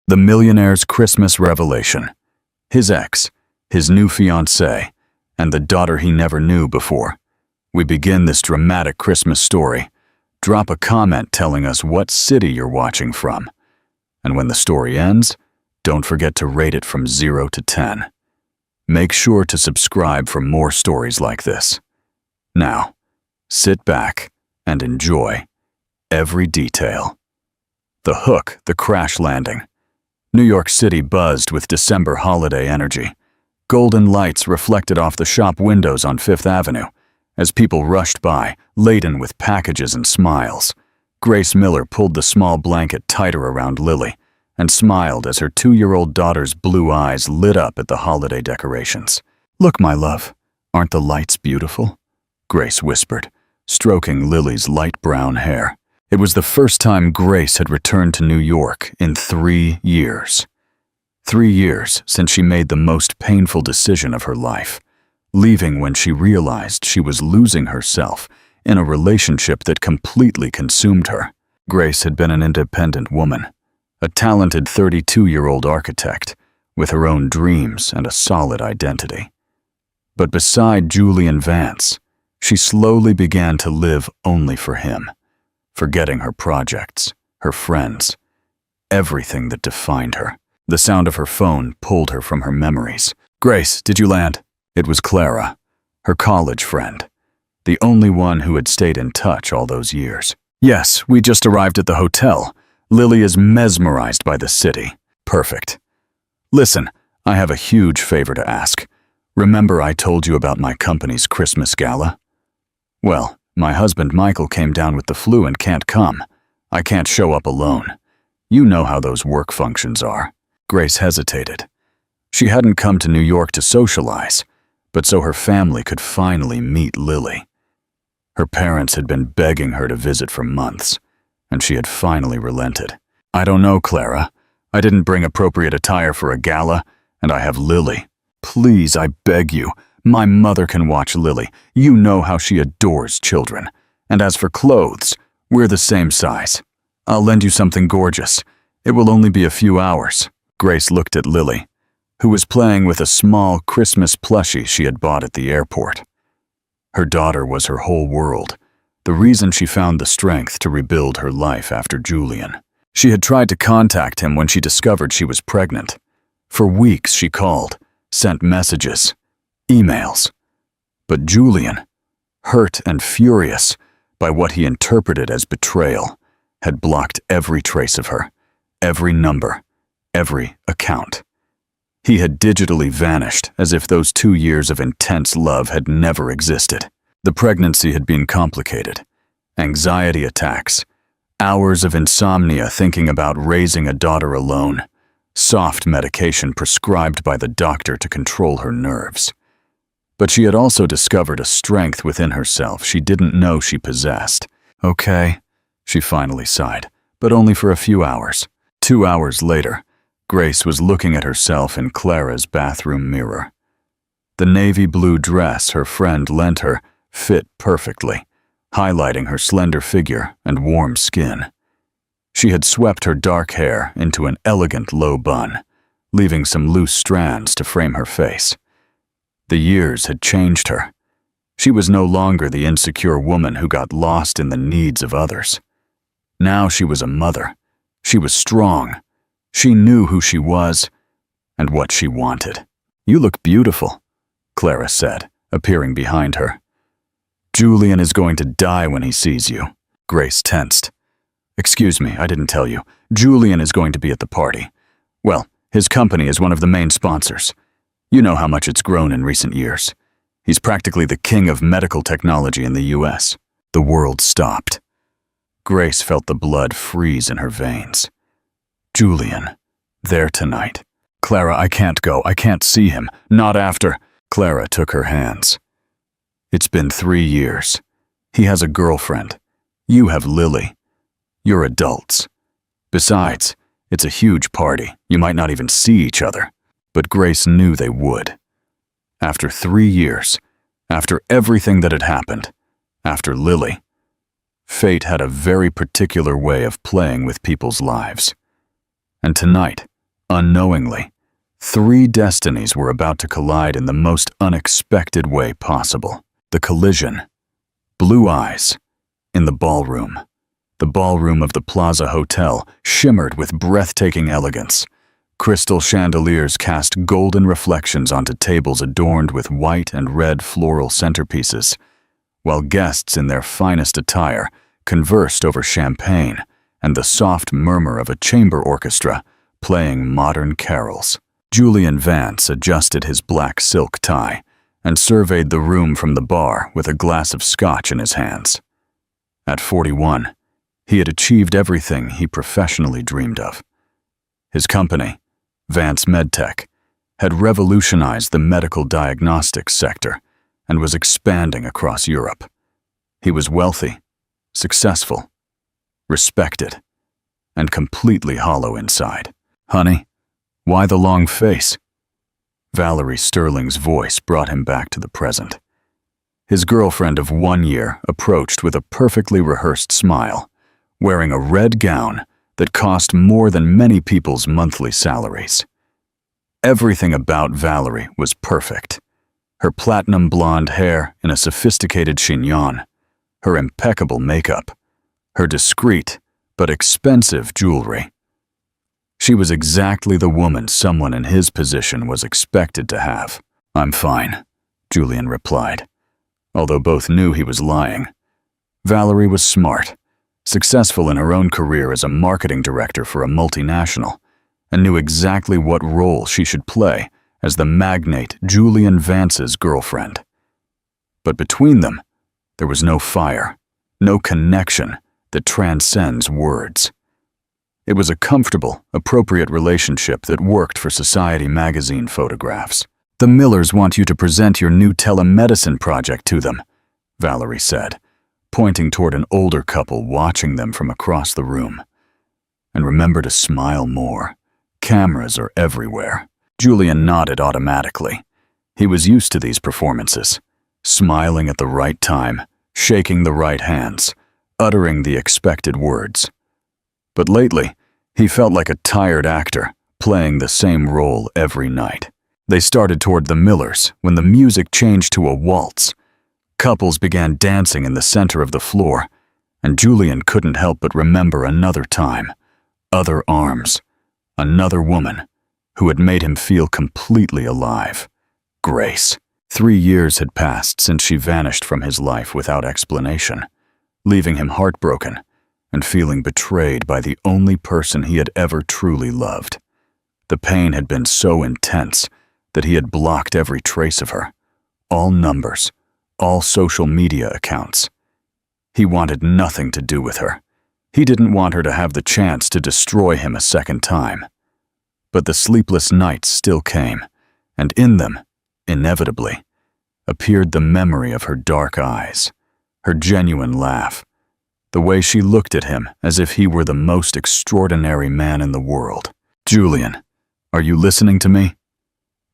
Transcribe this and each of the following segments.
The millionaire's Christmas revelation. His ex, his new fiancée, and the daughter he never knew before. We begin this dramatic Christmas story. Drop a comment telling us what city you're watching from. And when the story ends, don't forget to rate it from 0 to 10. Make sure to subscribe for more stories like this. Now, sit back and enjoy every detail. The hook, the crash landing. New York City buzzed with December holiday energy. Golden lights reflected off the shop windows on Fifth Avenue as people rushed by, laden with packages and smiles. Grace Miller pulled the small blanket tighter around Lily and smiled as her 2-year-old daughter's blue eyes lit up at the holiday decorations. "Look, my love, aren't the lights beautiful?" Grace whispered, stroking Lily's light brown hair. It was the first time Grace had returned to New York in 3 years. 3 years since she made the most painful decision of her life, leaving when she realized she was losing herself in a relationship that completely consumed her. Grace had been an independent woman, a talented 32-year-old architect with her own dreams and a solid identity. But beside Julian Vance, she slowly began to live only for him, forgetting her projects, her friends, everything that defined her. The sound of her phone pulled her from her memories. "Grace, did you land?" It was Clara, her college friend, the only one who had stayed in touch all those years. "Yes, we just arrived at the hotel. Lily is mesmerized by the city." "Perfect. Listen, I have a huge favor to ask. Remember I told you about my company's Christmas gala? Well, my husband Michael came down with the flu and can't come. I can't show up alone. You know how those work functions are." Grace hesitated. She hadn't come to New York to socialize, but so her family could finally meet Lily. Her parents had been begging her to visit for months, and she had finally relented. "I don't know, Clara. I didn't bring appropriate attire for a gala, and I have Lily. Please, I beg you. My mother can watch Lily. You know how she adores children. And as for clothes, we're the same size. I'll lend you something gorgeous. It will only be a few hours." Grace looked at Lily, who was playing with a small Christmas plushie she had bought at the airport. Her daughter was her whole world, the reason she found the strength to rebuild her life after Julian. She had tried to contact him when she discovered she was pregnant. For weeks she called, sent messages, emails. But Julian, hurt and furious by what he interpreted as betrayal, had blocked every trace of her, every number, every account. He had digitally vanished as if those 2 years of intense love had never existed. The pregnancy had been complicated. Anxiety attacks, hours of insomnia thinking about raising a daughter alone, soft medication prescribed by the doctor to control her nerves. But she had also discovered a strength within herself she didn't know she possessed. "Okay," she finally sighed, but only for a few hours. 2 hours later, Grace was looking at herself in Clara's bathroom mirror. The navy blue dress her friend lent her fit perfectly, highlighting her slender figure and warm skin. She had swept her dark hair into an elegant low bun, leaving some loose strands to frame her face. The years had changed her. She was no longer the insecure woman who got lost in the needs of others. Now she was a mother. She was strong. She knew who she was and what she wanted. "You look beautiful," Clara said, appearing behind her. "Julian is going to die when he sees you." Grace tensed. "Excuse me, I didn't tell you. Julian is going to be at the party. Well, his company is one of the main sponsors. You know how much it's grown in recent years. He's practically the king of medical technology in the US. The world stopped. Grace felt the blood freeze in her veins. Julian, there tonight. "Clara, I can't go. I can't see him. Not after." Clara took her hands. "It's been 3 years. He has a girlfriend. You have Lily. You're adults. Besides, it's a huge party. You might not even see each other." But Grace knew they would. After 3 years, after everything that had happened, after Lily, fate had a very particular way of playing with people's lives. And tonight, Unknowingly, three destinies were about to collide in the most unexpected way possible. The collision. Blue eyes. In the ballroom. The ballroom of the Plaza Hotel shimmered with breathtaking elegance. Crystal chandeliers cast golden reflections onto tables adorned with white and red floral centerpieces, while guests in their finest attire conversed over champagne and the soft murmur of a chamber orchestra playing modern carols. Julian Vance adjusted his black silk tie and surveyed the room from the bar with a glass of scotch in his hands. At 41, he had achieved everything he professionally dreamed of. His company, Vance MedTech, had revolutionized the medical diagnostics sector and was expanding across Europe. He was wealthy, successful, respected, and completely hollow inside. "Honey, why the long face?" Valerie Sterling's voice brought him back to the present. His girlfriend of 1 year approached with a perfectly rehearsed smile, wearing a red gown that cost more than many people's monthly salaries. Everything about Valerie was perfect. Her platinum blonde hair in a sophisticated chignon, her impeccable makeup, her discreet but expensive jewelry. She was exactly the woman someone in his position was expected to have. "I'm fine," Julian replied, although both knew he was lying. Valerie was smart, successful in her own career as a marketing director for a multinational, and knew exactly what role she should play as the magnate Julian Vance's girlfriend. But between them, there was no fire, no connection that transcends words. It was a comfortable, appropriate relationship that worked for Society magazine photographs. "The Millers want you to present your new telemedicine project to them," Valerie said, pointing toward an older couple watching them from across the room. "And remember to smile more. Cameras are everywhere." Julian nodded automatically. He was used to these performances, smiling at the right time, shaking the right hands, uttering the expected words. But lately, he felt like a tired actor, playing the same role every night. They started toward the Millers when the music changed to a waltz. Couples began dancing in the center of the floor, and Julian couldn't help but remember another time, other arms, another woman who had made him feel completely alive. Grace. 3 years had passed since she vanished from his life without explanation, leaving him heartbroken and feeling betrayed by the only person he had ever truly loved. The pain had been so intense that he had blocked every trace of her, all numbers, all social media accounts. He wanted nothing to do with her. He didn't want her to have the chance to destroy him a second time. But the sleepless nights still came, and in them, inevitably, appeared the memory of her dark eyes, her genuine laugh, the way she looked at him as if he were the most extraordinary man in the world. "Julian, are you listening to me?"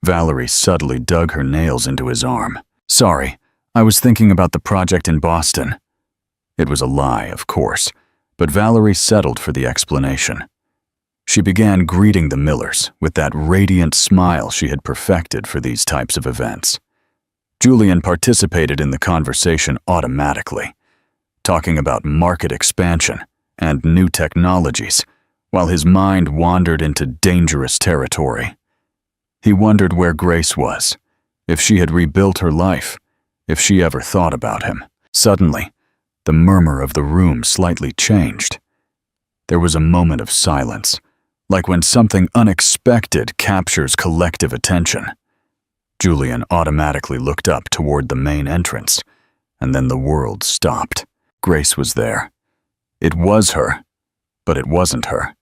Valerie subtly dug her nails into his arm. "Sorry, I was thinking about the project in Boston." It was a lie, of course, but Valerie settled for the explanation. She began greeting the Millers with that radiant smile she had perfected for these types of events. Julian participated in the conversation automatically, talking about market expansion and new technologies, while his mind wandered into dangerous territory. He wondered where Grace was, if she had rebuilt her life, if she ever thought about him. Suddenly, the murmur of the room slightly changed. There was a moment of silence, like when something unexpected captures collective attention. Julian automatically looked up toward the main entrance, and then the world stopped. Grace was there. It was her, but it wasn't her.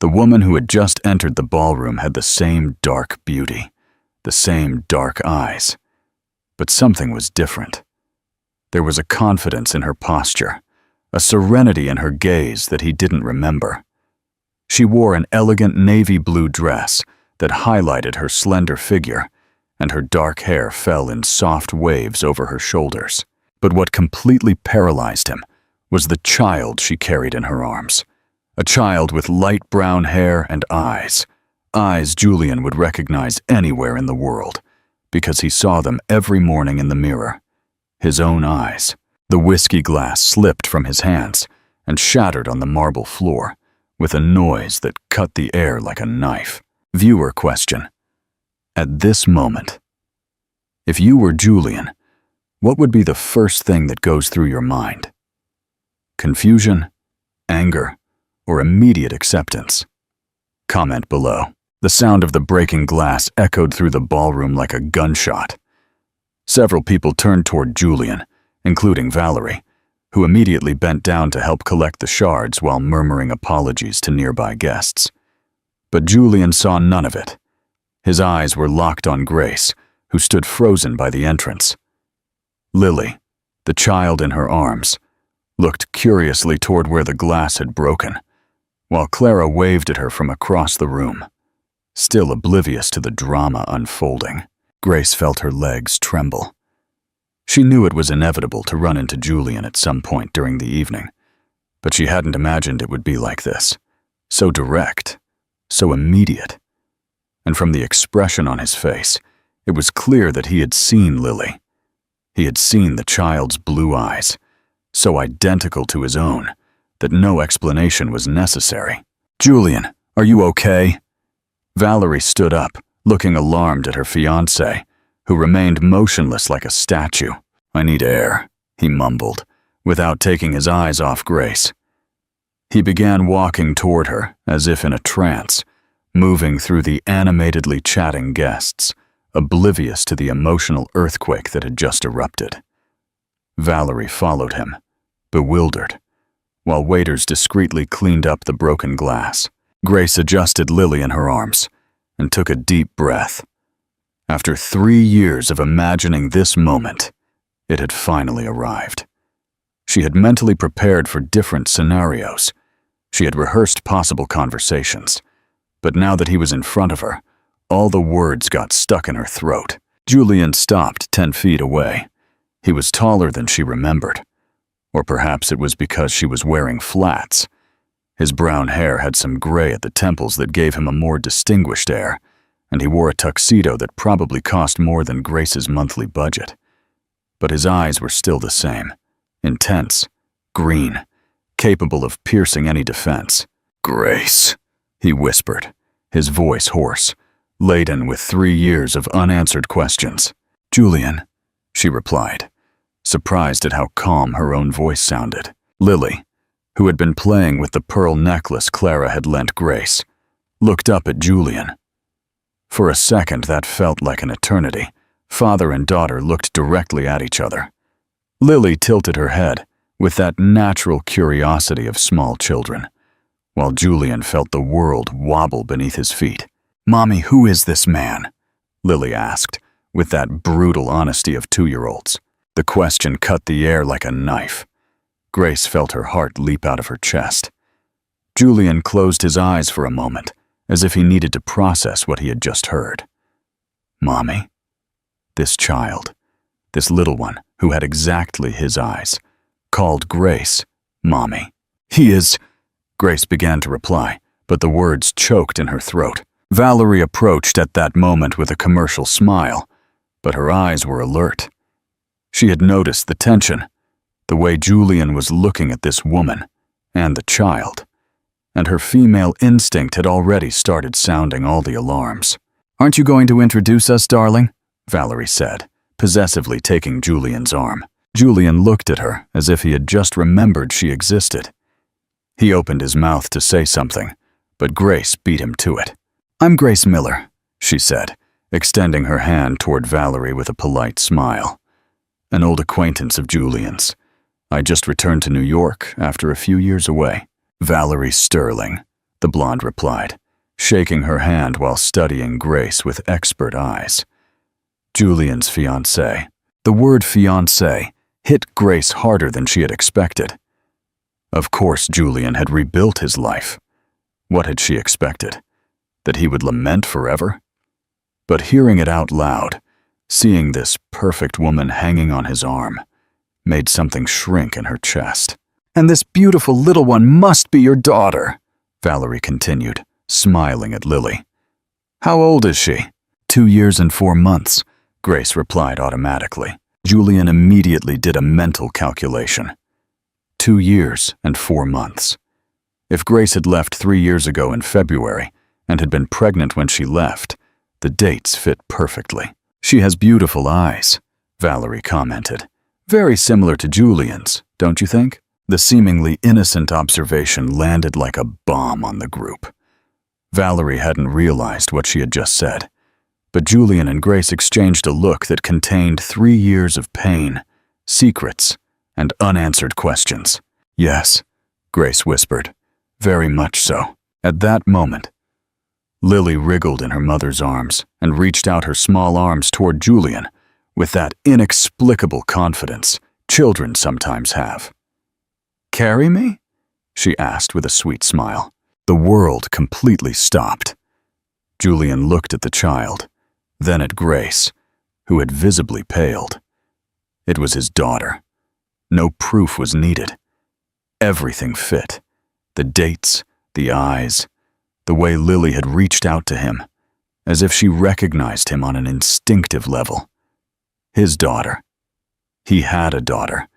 The woman who had just entered the ballroom had the same dark beauty, the same dark eyes. But something was different. There was a confidence in her posture, a serenity in her gaze that he didn't remember. She wore an elegant navy blue dress that highlighted her slender figure, and her dark hair fell in soft waves over her shoulders. But what completely paralyzed him was the child she carried in her arms. A child with light brown hair and eyes, eyes Julian would recognize anywhere in the world, because he saw them every morning in the mirror. His own eyes. The whiskey glass slipped from his hands and shattered on the marble floor with a noise that cut the air like a knife. Viewer question. At this moment, if you were Julian, what would be the first thing that goes through your mind? Confusion, anger, or immediate acceptance? Comment below. The sound of the breaking glass echoed through the ballroom like a gunshot. Several people turned toward Julian, including Valerie, who immediately bent down to help collect the shards while murmuring apologies to nearby guests. But Julian saw none of it. His eyes were locked on Grace, who stood frozen by the entrance. Lily, the child in her arms, looked curiously toward where the glass had broken, while Clara waved at her from across the room, still oblivious to the drama unfolding. Grace felt her legs tremble. She knew it was inevitable to run into Julian at some point during the evening, but she hadn't imagined it would be like this, so direct, so immediate. And from the expression on his face, it was clear that he had seen Lily. He had seen the child's blue eyes, so identical to his own that no explanation was necessary. "Julian, are you okay?" Valerie stood up, looking alarmed at her fiancé, who remained motionless like a statue. "I need air," he mumbled, without taking his eyes off Grace. He began walking toward her, as if in a trance, moving through the animatedly chatting guests, oblivious to the emotional earthquake that had just erupted. Valerie followed him, bewildered, while waiters discreetly cleaned up the broken glass. Grace adjusted Lily in her arms and took a deep breath. After 3 years of imagining this moment, it had finally arrived. She had mentally prepared for different scenarios. She had rehearsed possible conversations. But now that he was in front of her, all the words got stuck in her throat. Julian stopped 10 feet away. He was taller than she remembered. Or perhaps it was because she was wearing flats. His brown hair had some gray at the temples that gave him a more distinguished air, and he wore a tuxedo that probably cost more than Grace's monthly budget. But his eyes were still the same, intense, green, capable of piercing any defense. "Grace," he whispered, his voice hoarse, laden with 3 years of unanswered questions. "Julian," she replied, surprised at how calm her own voice sounded. Lily, who had been playing with the pearl necklace Clara had lent Grace, looked up at Julian. For a second that felt like an eternity. Father and daughter looked directly at each other. Lily tilted her head with that natural curiosity of small children, while Julian felt the world wobble beneath his feet. "Mommy, who is this man?" Lily asked, with that brutal honesty of 2-year-olds. The question cut the air like a knife. Grace felt her heart leap out of her chest. Julian closed his eyes for a moment, as if he needed to process what he had just heard. Mommy? This child, this little one who had exactly his eyes, called Grace Mommy. "He is..." Grace began to reply, but the words choked in her throat. Valerie approached at that moment with a commercial smile, but her eyes were alert. She had noticed the tension, the way Julian was looking at this woman and the child, and her female instinct had already started sounding all the alarms. "Aren't you going to introduce us, darling?" Valerie said, possessively taking Julian's arm. Julian looked at her as if he had just remembered she existed. He opened his mouth to say something, but Grace beat him to it. "I'm Grace Miller," she said, extending her hand toward Valerie with a polite smile. "An old acquaintance of Julian's. I just returned to New York after a few years away." "Valerie Sterling," the blonde replied, shaking her hand while studying Grace with expert eyes. Julian's fiancé. The word fiancé hit Grace harder than she had expected. Of course Julian had rebuilt his life. What had she expected? That he would lament forever? But hearing it out loud, seeing this perfect woman hanging on his arm, made something shrink in her chest. "And this beautiful little one must be your daughter," Valerie continued, smiling at Lily. How old is she? 2 years and 4 months, Grace replied automatically. Julian immediately did a mental calculation. 2 years and 4 months. If Grace had left 3 years ago in February and had been pregnant when she left, the dates fit perfectly. She has beautiful eyes, Valerie commented. Very similar to Julian's, don't you think? The seemingly innocent observation landed like a bomb on the group. Valerie hadn't realized what she had just said, but Julian and Grace exchanged a look that contained 3 years of pain, secrets, and unanswered questions. Yes, Grace whispered. Very much so. At that moment, Lily wriggled in her mother's arms and reached out her small arms toward Julian with that inexplicable confidence children sometimes have. "Carry me?" she asked with a sweet smile. The world completely stopped. Julian looked at the child, then at Grace, who had visibly paled. It was his daughter. No proof was needed. Everything fit. The dates, the eyes, the way Lily had reached out to him, as if she recognized him on an instinctive level. His daughter. He had a daughter,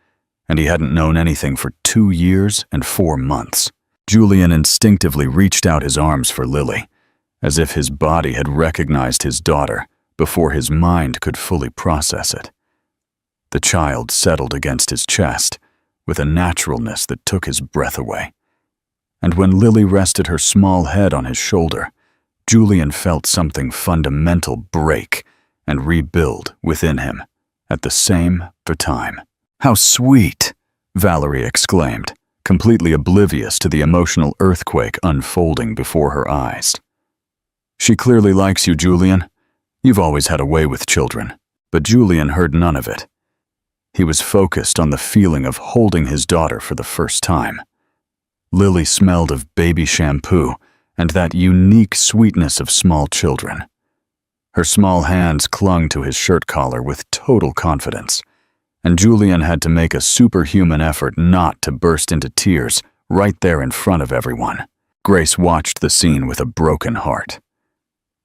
and he hadn't known anything for 2 years and 4 months. Julian instinctively reached out his arms for Lily, as if his body had recognized his daughter before his mind could fully process it. The child settled against his chest with a naturalness that took his breath away. And when Lily rested her small head on his shoulder, Julian felt something fundamental break and rebuild within him at the same time. "How sweet!" Valerie exclaimed, completely oblivious to the emotional earthquake unfolding before her eyes. "She clearly likes you, Julian. You've always had a way with children." But Julian heard none of it. He was focused on the feeling of holding his daughter for the first time. Lily smelled of baby shampoo and that unique sweetness of small children. Her small hands clung to his shirt collar with total confidence, and Julian had to make a superhuman effort not to burst into tears right there in front of everyone. Grace watched the scene with a broken heart.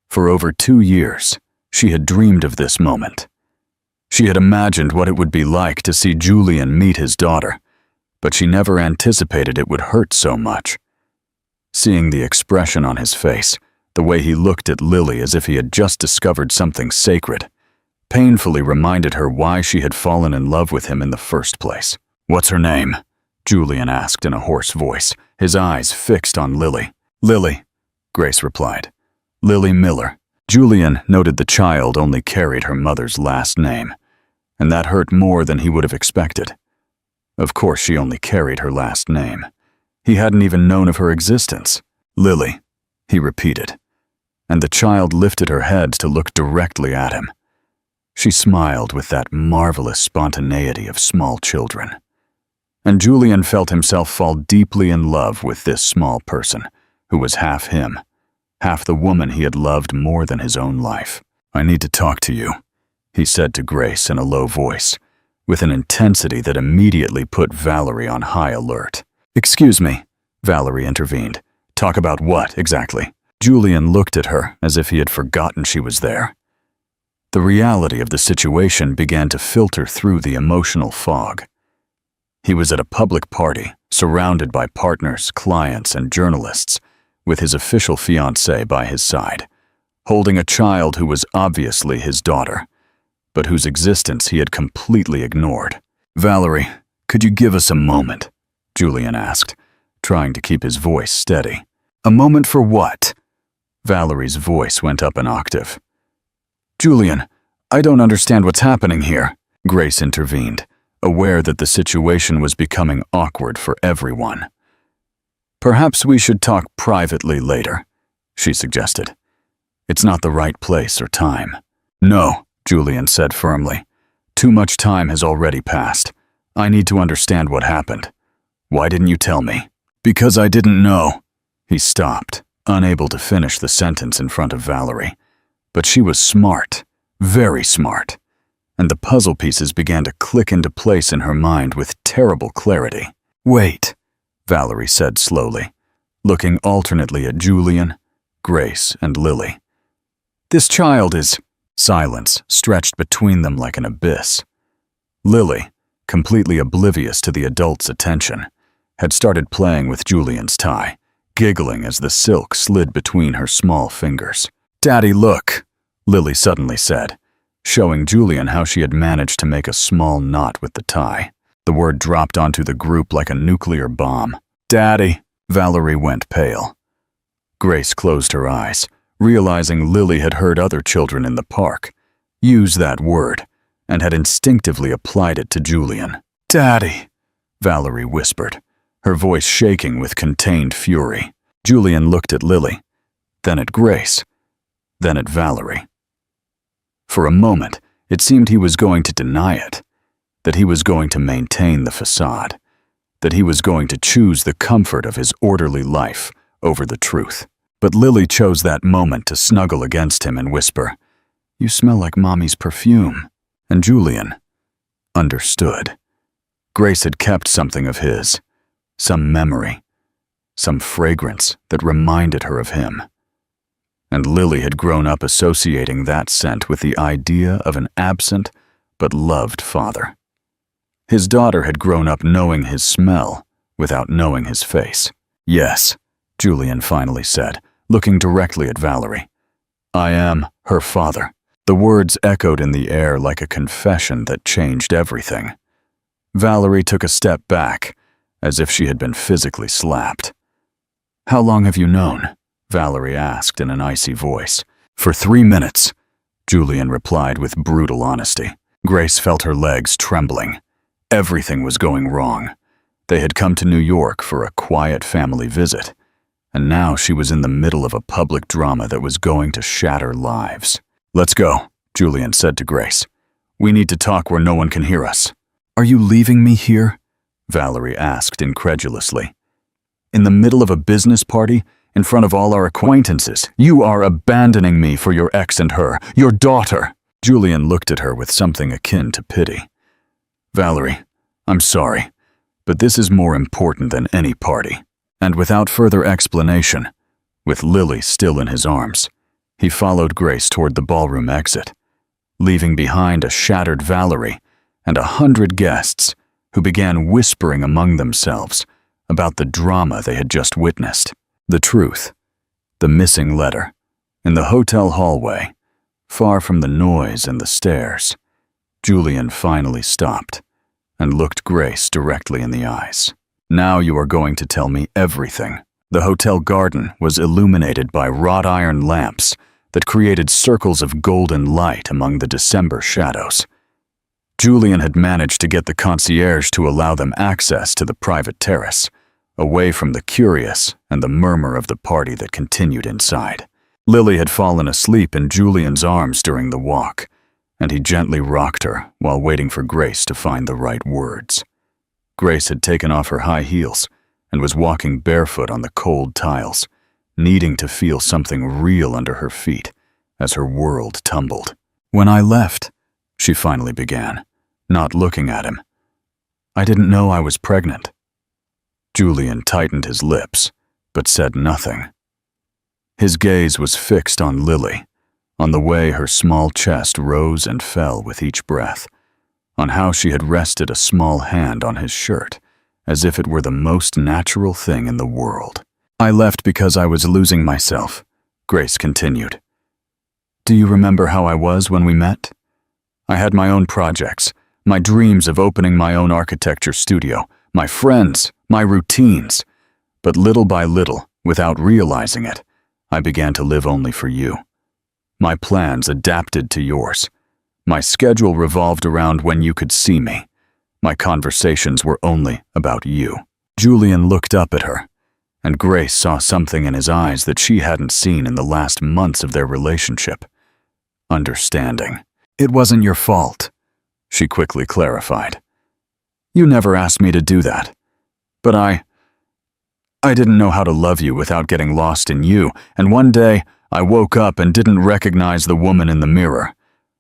For over 2 years, she had dreamed of this moment. She had imagined what it would be like to see Julian meet his daughter, but she never anticipated it would hurt so much. Seeing the expression on his face, the way he looked at Lily as if he had just discovered something sacred, painfully reminded her why she had fallen in love with him in the first place. "What's her name?" Julian asked in a hoarse voice, his eyes fixed on Lily. "Lily," Grace replied. "Lily Miller." Julian noted the child only carried her mother's last name, and that hurt more than he would have expected. Of course, she only carried her last name. He hadn't even known of her existence. "Lily," he repeated, and the child lifted her head to look directly at him. She smiled with that marvelous spontaneity of small children. And Julian felt himself fall deeply in love with this small person, who was half him, half the woman he had loved more than his own life. "I need to talk to you," he said to Grace in a low voice, with an intensity that immediately put Valerie on high alert. "Excuse me," Valerie intervened. "Talk about what, exactly?" Julian looked at her as if he had forgotten she was there. The reality of the situation began to filter through the emotional fog. He was at a public party, surrounded by partners, clients, and journalists, with his official fiancée by his side, holding a child who was obviously his daughter, but whose existence he had completely ignored. "Valerie, could you give us a moment?" Julian asked, trying to keep his voice steady. "A moment for what?" Valerie's voice went up an octave. "Julian, I don't understand what's happening here," Grace intervened, aware that the situation was becoming awkward for everyone. "Perhaps we should talk privately later," she suggested. "It's not the right place or time." "No," Julian said firmly. "Too much time has already passed. I need to understand what happened. Why didn't you tell me?" "Because I didn't know." He stopped, unable to finish the sentence in front of Valerie. But she was smart, very smart, and the puzzle pieces began to click into place in her mind with terrible clarity. "Wait," Valerie said slowly, looking alternately at Julian, Grace, and Lily. This child is—" Silence stretched between them like an abyss. Lily, completely oblivious to the adult's attention, had started playing with Julian's tie, giggling as the silk slid between her small fingers. "Daddy, look," Lily suddenly said, showing Julian how she had managed to make a small knot with the tie. The word dropped onto the group like a nuclear bomb. "Daddy." Valerie went pale. Grace closed her eyes, realizing Lily had heard other children in the park use that word and had instinctively applied it to Julian. "Daddy," Valerie whispered, her voice shaking with contained fury. Julian looked at Lily, then at Grace, then at Valerie. For a moment, it seemed he was going to deny it, that he was going to maintain the facade, that he was going to choose the comfort of his orderly life over the truth. But Lily chose that moment to snuggle against him and whisper, "You smell like Mommy's perfume." And Julian understood. Grace had kept something of his, some memory, some fragrance that reminded her of him. And Lily had grown up associating that scent with the idea of an absent but loved father. His daughter had grown up knowing his smell without knowing his face. "Yes," Julian finally said, looking directly at Valerie. "I am her father." The words echoed in the air like a confession that changed everything. Valerie took a step back, as if she had been physically slapped. "How long have you known?" Valerie asked in an icy voice. "For 3 minutes," Julian replied with brutal honesty. Grace felt her legs trembling. Everything was going wrong. They had come to New York for a quiet family visit, and now she was in the middle of a public drama that was going to shatter lives. "Let's go," Julian said to Grace. "We need to talk where no one can hear us." "Are you leaving me here?" Valerie asked incredulously. "In the middle of a business party, in front of all our acquaintances, you are abandoning me for your ex and her, your daughter." Julian looked at her with something akin to pity. "Valerie, I'm sorry, but this is more important than any party." And without further explanation, with Lily still in his arms, he followed Grace toward the ballroom exit, leaving behind a shattered Valerie and 100 guests who began whispering among themselves about the drama they had just witnessed. The truth, the missing letter, in the hotel hallway, far from the noise and the stairs. Julian finally stopped and looked Grace directly in the eyes. "Now you are going to tell me everything." The hotel garden was illuminated by wrought iron lamps that created circles of golden light among the December shadows. Julian had managed to get the concierge to allow them access to the private terrace, away from the curious and the murmur of the party that continued inside. Lily had fallen asleep in Julian's arms during the walk, and he gently rocked her while waiting for Grace to find the right words. Grace had taken off her high heels and was walking barefoot on the cold tiles, needing to feel something real under her feet as her world tumbled. "When I left," she finally began, not looking at him, "I didn't know I was pregnant." Julian tightened his lips, but said nothing. His gaze was fixed on Lily, on the way her small chest rose and fell with each breath, on how she had rested a small hand on his shirt, as if it were the most natural thing in the world. "I left because I was losing myself," Grace continued. "Do you remember how I was when we met? I had my own projects, my dreams of opening my own architecture studio, my friends, my routines. But little by little, without realizing it, I began to live only for you. My plans adapted to yours. My schedule revolved around when you could see me. My conversations were only about you." Julian looked up at her, and Grace saw something in his eyes that she hadn't seen in the last months of their relationship. Understanding. "It wasn't your fault," she quickly clarified. "You never asked me to do that. But I didn't know how to love you without getting lost in you, and one day I woke up and didn't recognize the woman in the mirror.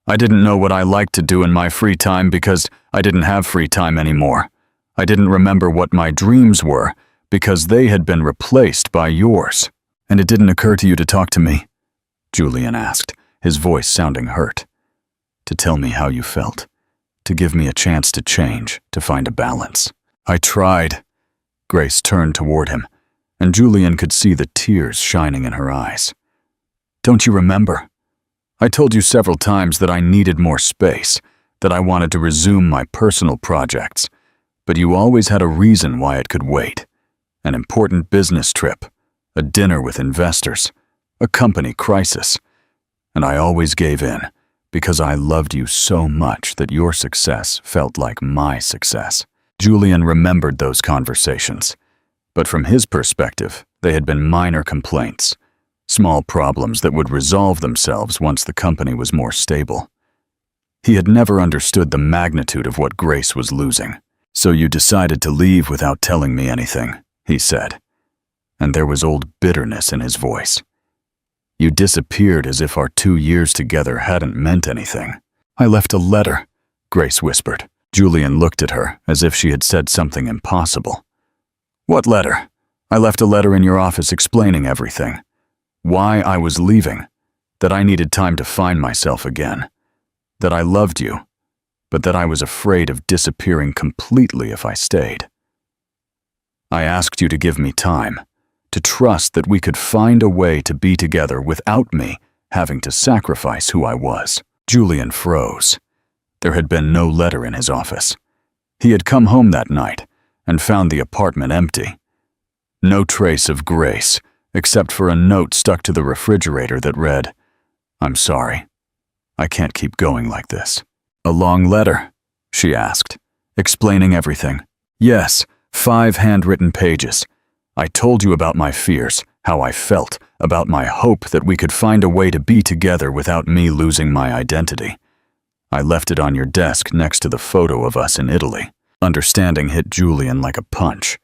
I didn't know what I liked to do in my free time because I didn't have free time anymore. I didn't remember what my dreams were because they had been replaced by yours." "And it didn't occur to you to talk to me?" Julian asked, his voice sounding hurt. To tell me how you felt. To give me a chance to change, to find a balance. I tried. Grace turned toward him, and Julian could see the tears shining in her eyes. Don't you remember? I told you several times that I needed more space, that I wanted to resume my personal projects, but you always had a reason why it could wait. An important business trip, a dinner with investors, a company crisis, and I always gave in because I loved you so much that your success felt like my success. Julian remembered those conversations, but from his perspective, they had been minor complaints, small problems that would resolve themselves once the company was more stable. He had never understood the magnitude of what Grace was losing. So you decided to leave without telling me anything, he said, and there was old bitterness in his voice. You disappeared as if our 2 years together hadn't meant anything. I left a letter, Grace whispered. Julian looked at her as if she had said something impossible. What letter? I left a letter in your office explaining everything. Why I was leaving, that I needed time to find myself again, that I loved you, but that I was afraid of disappearing completely if I stayed. I asked you to give me time, to trust that we could find a way to be together without me having to sacrifice who I was. Julian froze. There had been no letter in his office. He had come home that night and found the apartment empty. No trace of Grace, except for a note stuck to the refrigerator that read, "I'm sorry. I can't keep going like this." A long letter, she asked, explaining everything. Yes, 5 handwritten pages. I told you about my fears, how I felt, about my hope that we could find a way to be together without me losing my identity. I left it on your desk next to the photo of us in Italy. Understanding hit Julian like a punch.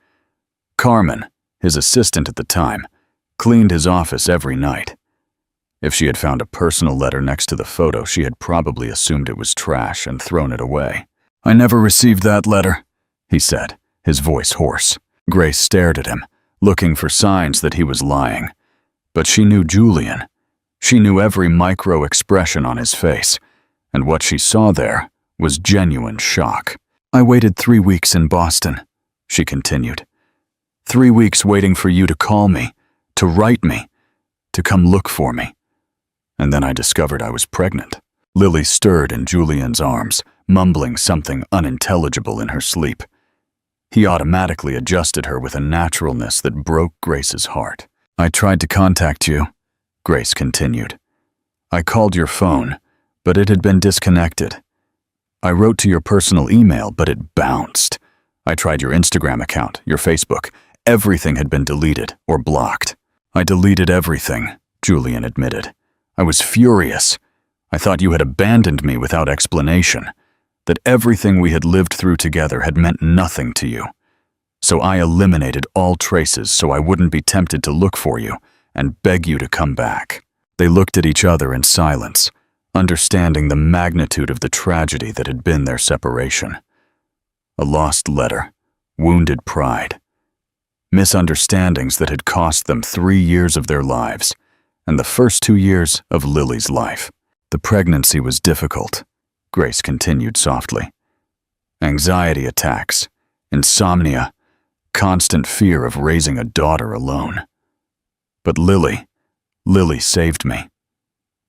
Carmen, his assistant at the time, cleaned his office every night. If she had found a personal letter next to the photo, she had probably assumed it was trash and thrown it away. I never received that letter, he said, his voice hoarse. Grace stared at him, looking for signs that he was lying. But she knew Julian. She knew every micro-expression on his face, and what she saw there was genuine shock. I waited 3 weeks in Boston, she continued. 3 weeks waiting for you to call me, to write me, to come look for me. And then I discovered I was pregnant. Lily stirred in Julian's arms, mumbling something unintelligible in her sleep. He automatically adjusted her with a naturalness that broke Grace's heart. I tried to contact you, Grace continued. I called your phone, but it had been disconnected. I wrote to your personal email, but it bounced. I tried your Instagram account, your Facebook. Everything had been deleted or blocked. I deleted everything, Julian admitted. I was furious. I thought you had abandoned me without explanation, that everything we had lived through together had meant nothing to you. So I eliminated all traces so I wouldn't be tempted to look for you and beg you to come back. They looked at each other in silence, understanding the magnitude of the tragedy that had been their separation. A lost letter, wounded pride, misunderstandings that had cost them 3 years of their lives, and the first 2 years of Lily's life. The pregnancy was difficult, Grace continued softly. Anxiety attacks, insomnia, constant fear of raising a daughter alone. But Lily saved me.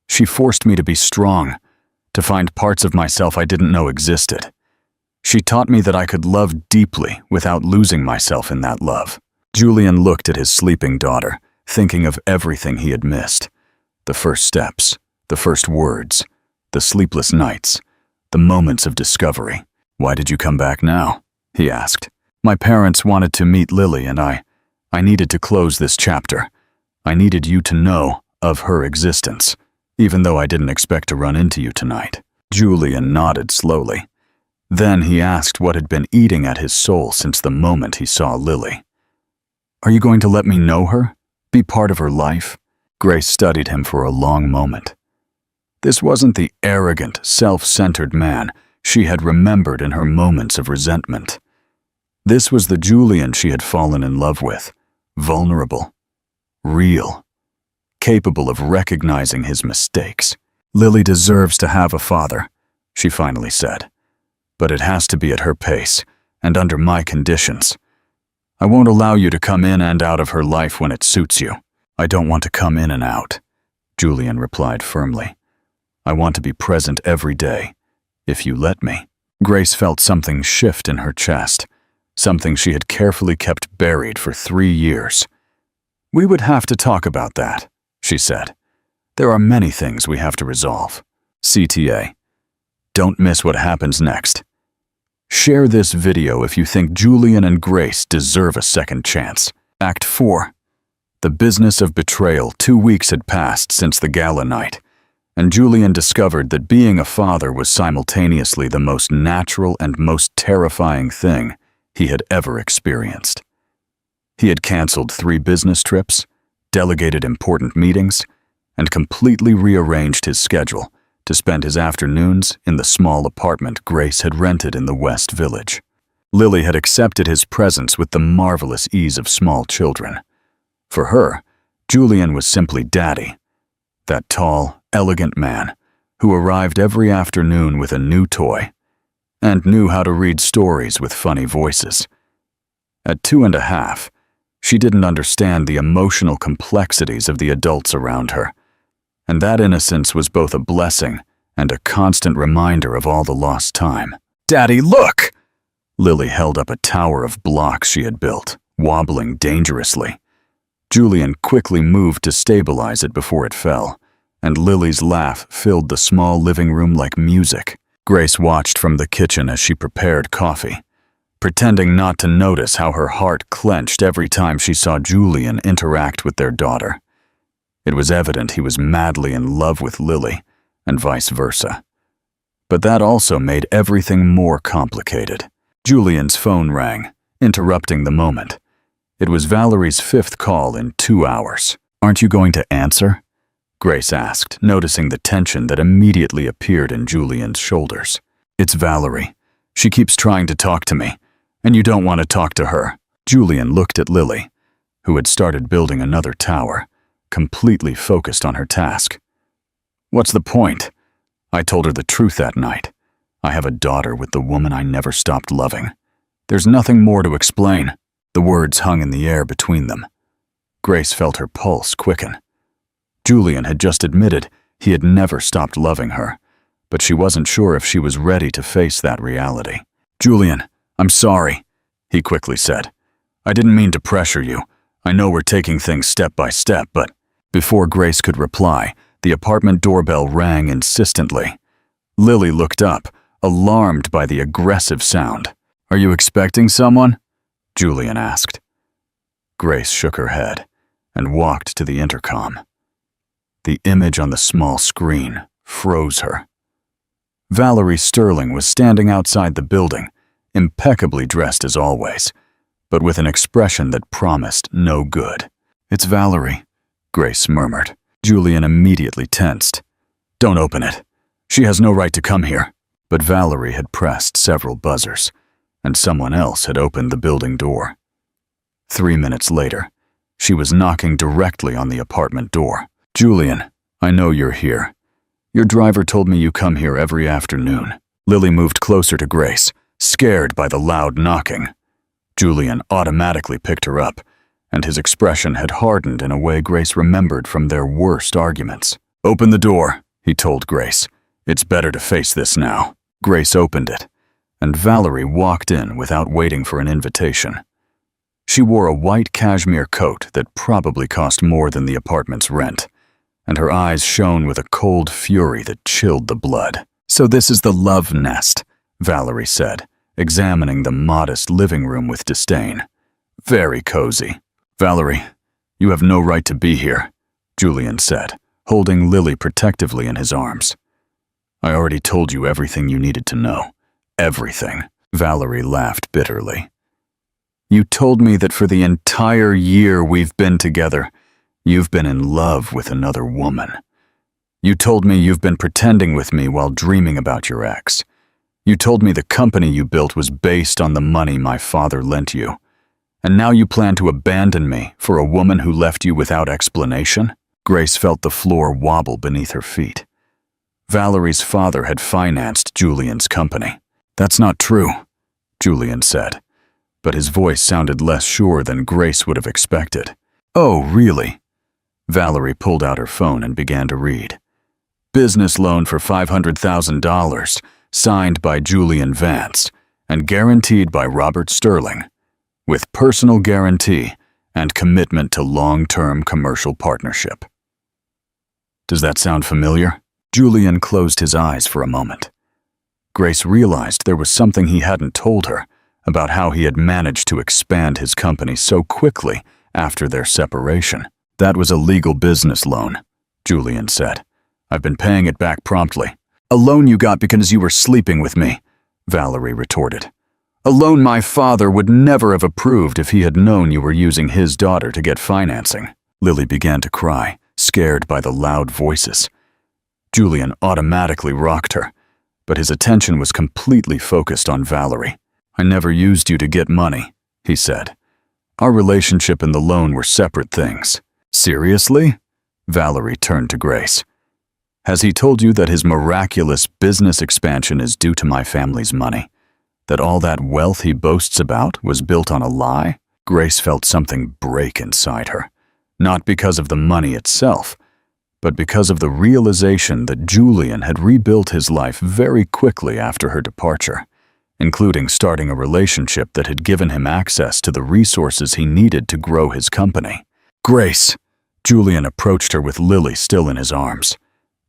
She forced me to be strong, to find parts of myself I didn't know existed. She taught me that I could love deeply without losing myself in that love. Julian looked at his sleeping daughter, thinking of everything he had missed. The first steps, the first words, the sleepless nights, the moments of discovery. Why did you come back now? He asked. My parents wanted to meet Lily and I needed to close this chapter. I needed you to know of her existence, even though I didn't expect to run into you tonight. Julian nodded slowly. Then he asked what had been eating at his soul since the moment he saw Lily. Are you going to let me know her? Be part of her life? Grace studied him for a long moment. This wasn't the arrogant, self-centered man she had remembered in her moments of resentment. This was the Julian she had fallen in love with, vulnerable, real, capable of recognizing his mistakes. "Lily deserves to have a father," she finally said. "But it has to be at her pace, and under my conditions. I won't allow you to come in and out of her life when it suits you." "I don't want to come in and out," Julian replied firmly. "I want to be present every day, if you let me." Grace felt something shift in her chest, something she had carefully kept buried for 3 years. "We would have to talk about that," she said. "There are many things we have to resolve." CTA. Don't miss what happens next. Share this video if you think Julian and Grace deserve a second chance. Act 4. The business of betrayal. 2 weeks had passed since the gala night, and Julian discovered that being a father was simultaneously the most natural and most terrifying thing he had ever experienced. He had canceled 3 business trips, delegated important meetings, and completely rearranged his schedule to spend his afternoons in the small apartment Grace had rented in the West Village. Lily had accepted his presence with the marvelous ease of small children. For her, Julian was simply Daddy, that tall, elegant man who arrived every afternoon with a new toy and knew how to read stories with funny voices. At 2.5, she didn't understand the emotional complexities of the adults around her, and that innocence was both a blessing and a constant reminder of all the lost time. "Daddy, look!" Lily held up a tower of blocks she had built, wobbling dangerously. Julian quickly moved to stabilize it before it fell, and Lily's laugh filled the small living room like music. Grace watched from the kitchen as she prepared coffee, pretending not to notice how her heart clenched every time she saw Julian interact with their daughter. It was evident he was madly in love with Lily, and vice versa. But that also made everything more complicated. Julian's phone rang, interrupting the moment. It was Valerie's 5th call in 2 hours. "Aren't you going to answer?" Grace asked, noticing the tension that immediately appeared in Julian's shoulders. "It's Valerie. She keeps trying to talk to me, and you don't want to talk to her." Julian looked at Lily, who had started building another tower, completely focused on her task. "What's the point? I told her the truth that night. I have a daughter with the woman I never stopped loving. There's nothing more to explain." The words hung in the air between them. Grace felt her pulse quicken. Julian had just admitted he had never stopped loving her, but she wasn't sure if she was ready to face that reality. "Julian, I'm sorry," he quickly said. "I didn't mean to pressure you. I know we're taking things step by step, but..." Before Grace could reply, the apartment doorbell rang insistently. Lily looked up, alarmed by the aggressive sound. "Are you expecting someone?" Julian asked. Grace shook her head and walked to the intercom. The image on the small screen froze her. Valerie Sterling was standing outside the building, impeccably dressed as always, but with an expression that promised no good. "It's Valerie," Grace murmured. Julian immediately tensed. "Don't open it. She has no right to come here." But Valerie had pressed several buzzers, and someone else had opened the building door. 3 minutes later, she was knocking directly on the apartment door. "Julian, I know you're here. Your driver told me you come here every afternoon." Lily moved closer to Grace, scared by the loud knocking. Julian automatically picked her up, and his expression had hardened in a way Grace remembered from their worst arguments. "Open the door," he told Grace. "It's better to face this now." Grace opened it, and Valerie walked in without waiting for an invitation. She wore a white cashmere coat that probably cost more than the apartment's rent, and her eyes shone with a cold fury that chilled the blood. "So this is the love nest," Valerie said, examining the modest living room with disdain. "Very cozy." "Valerie, you have no right to be here," Julian said, holding Lily protectively in his arms. "I already told you everything you needed to know. Everything." Valerie laughed bitterly. "You told me that for the entire year we've been together, you've been in love with another woman. You told me you've been pretending with me while dreaming about your ex. You told me the company you built was based on the money my father lent you. And now you plan to abandon me for a woman who left you without explanation?" Grace felt the floor wobble beneath her feet. Valerie's father had financed Julian's company. "That's not true," Julian said, but his voice sounded less sure than Grace would have expected. "Oh, really?" Valerie pulled out her phone and began to read. "Business loan for $500,000, signed by Julian Vance and guaranteed by Robert Sterling, with personal guarantee and commitment to long-term commercial partnership." Does that sound familiar? Julian closed his eyes for a moment. Grace realized there was something he hadn't told her about how he had managed to expand his company so quickly after their separation. "That was a legal business loan," Julian said. "I've been paying it back promptly." "A loan you got because you were sleeping with me," Valerie retorted. "A loan my father would never have approved if he had known you were using his daughter to get financing." Lily began to cry, scared by the loud voices. Julian automatically rocked her, but his attention was completely focused on Valerie. "I never used you to get money," he said. "Our relationship and the loan were separate things." "Seriously?" Valerie turned to Grace. "Has he told you that his miraculous business expansion is due to my family's money? That all that wealth he boasts about was built on a lie?" Grace felt something break inside her, not because of the money itself, but because of the realization that Julian had rebuilt his life very quickly after her departure, including starting a relationship that had given him access to the resources he needed to grow his company. "Grace," Julian approached her with Lily still in his arms.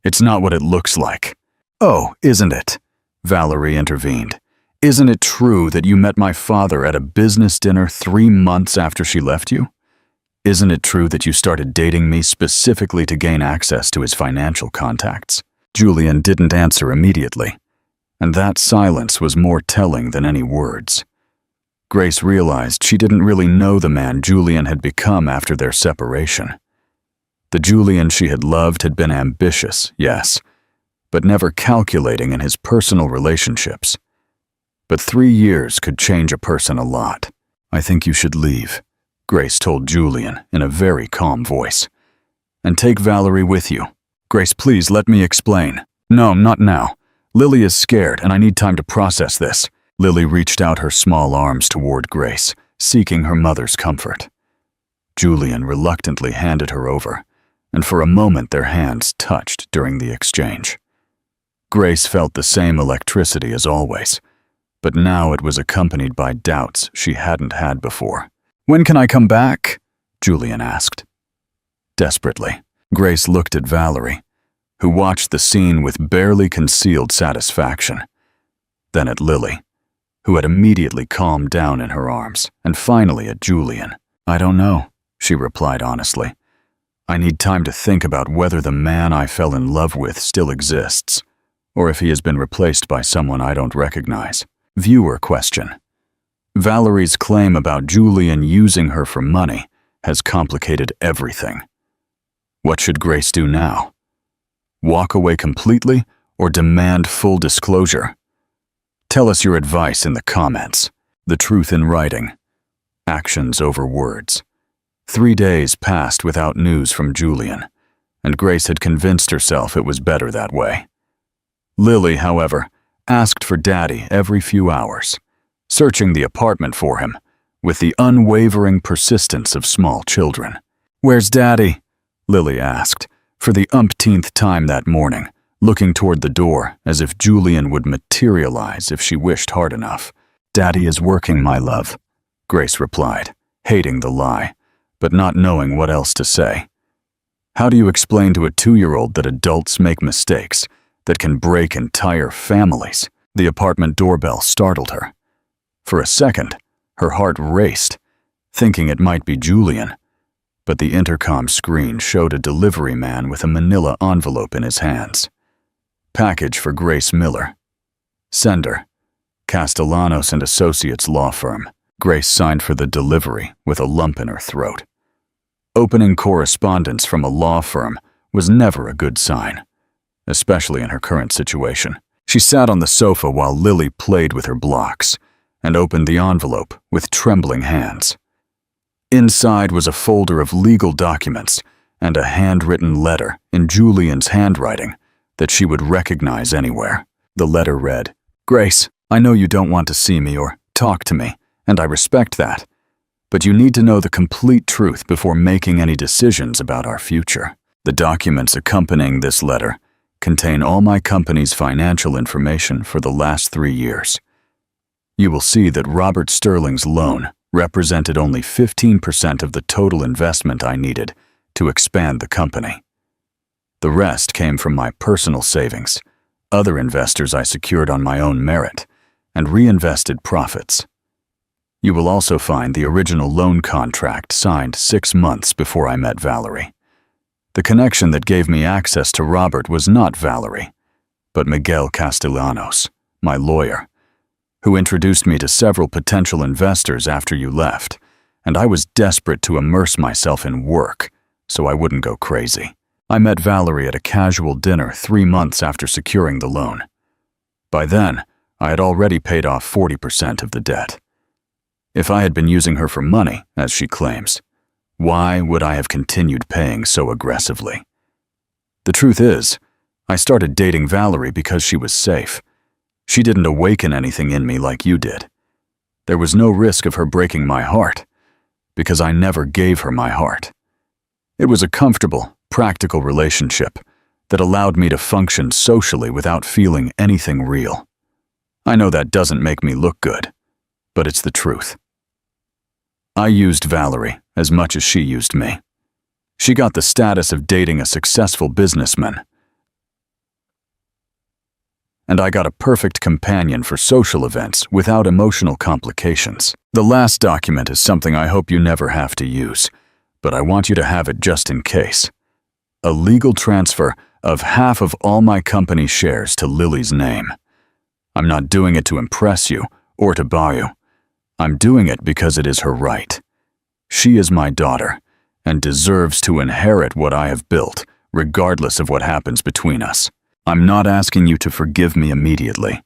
"It's not what it looks like." "Oh, isn't it?" Valerie intervened. "Isn't it true that you met my father at a business dinner 3 months after she left you? Isn't it true that you started dating me specifically to gain access to his financial contacts?" Julian didn't answer immediately, and that silence was more telling than any words. Grace realized she didn't really know the man Julian had become after their separation. The Julian she had loved had been ambitious, yes, but never calculating in his personal relationships. But 3 years could change a person a lot. "I think you should leave," Grace told Julian in a very calm voice. "And take Valerie with you." "Grace, please let me explain." "No, not now. Lily is scared and I need time to process this." Lily reached out her small arms toward Grace, seeking her mother's comfort. Julian reluctantly handed her over, and for a moment their hands touched during the exchange. Grace felt the same electricity as always, but now it was accompanied by doubts she hadn't had before. "When can I come back?" Julian asked. Desperately, Grace looked at Valerie, who watched the scene with barely concealed satisfaction. Then at Lily, who had immediately calmed down in her arms, and finally at Julian. "I don't know," she replied honestly. "I need time to think about whether the man I fell in love with still exists, or if he has been replaced by someone I don't recognize." Viewer question. Valerie's claim about Julian using her for money has complicated everything. What should Grace do now? Walk away completely or demand full disclosure? Tell us your advice in the comments. The truth in writing. Actions over words. 3 days passed without news from Julian, and Grace had convinced herself it was better that way. Lily, however, asked for Daddy every few hours, searching the apartment for him with the unwavering persistence of small children. "Where's Daddy?" Lily asked, for the umpteenth time that morning, looking toward the door as if Julian would materialize if she wished hard enough. "Daddy is working, my love," Grace replied, hating the lie, but not knowing what else to say. How do you explain to a 2-year-old that adults make mistakes that can break entire families? The apartment doorbell startled her. For a second, her heart raced, thinking it might be Julian, but the intercom screen showed a delivery man with a manila envelope in his hands. Package for Grace Miller. Sender, Castellanos and Associates Law Firm. Grace signed for the delivery with a lump in her throat. Opening correspondence from a law firm was never a good sign, especially in her current situation. She sat on the sofa while Lily played with her blocks and opened the envelope with trembling hands. Inside was a folder of legal documents and a handwritten letter in Julian's handwriting that she would recognize anywhere. The letter read, "Grace, I know you don't want to see me or talk to me, and I respect that. But you need to know the complete truth before making any decisions about our future. The documents accompanying this letter contain all my company's financial information for the last 3 years. You will see that Robert Sterling's loan represented only 15% of the total investment I needed to expand the company. The rest came from my personal savings, other investors I secured on my own merit, and reinvested profits. You will also find the original loan contract signed 6 months before I met Valerie. The connection that gave me access to Robert was not Valerie, but Miguel Castellanos, my lawyer, who introduced me to several potential investors after you left, and I was desperate to immerse myself in work so I wouldn't go crazy. I met Valerie at a casual dinner 3 months after securing the loan. By then, I had already paid off 40% of the debt. If I had been using her for money, as she claims, why would I have continued paying so aggressively? The truth is, I started dating Valerie because she was safe. She didn't awaken anything in me like you did. There was no risk of her breaking my heart, because I never gave her my heart. It was a comfortable, practical relationship that allowed me to function socially without feeling anything real. I know that doesn't make me look good, but it's the truth. I used Valerie as much as she used me. She got the status of dating a successful businessman, and I got a perfect companion for social events without emotional complications. The last document is something I hope you never have to use, but I want you to have it just in case. A legal transfer of half of all my company shares to Lily's name. I'm not doing it to impress you or to buy you. I'm doing it because it is her right. She is my daughter and deserves to inherit what I have built, regardless of what happens between us. I'm not asking you to forgive me immediately.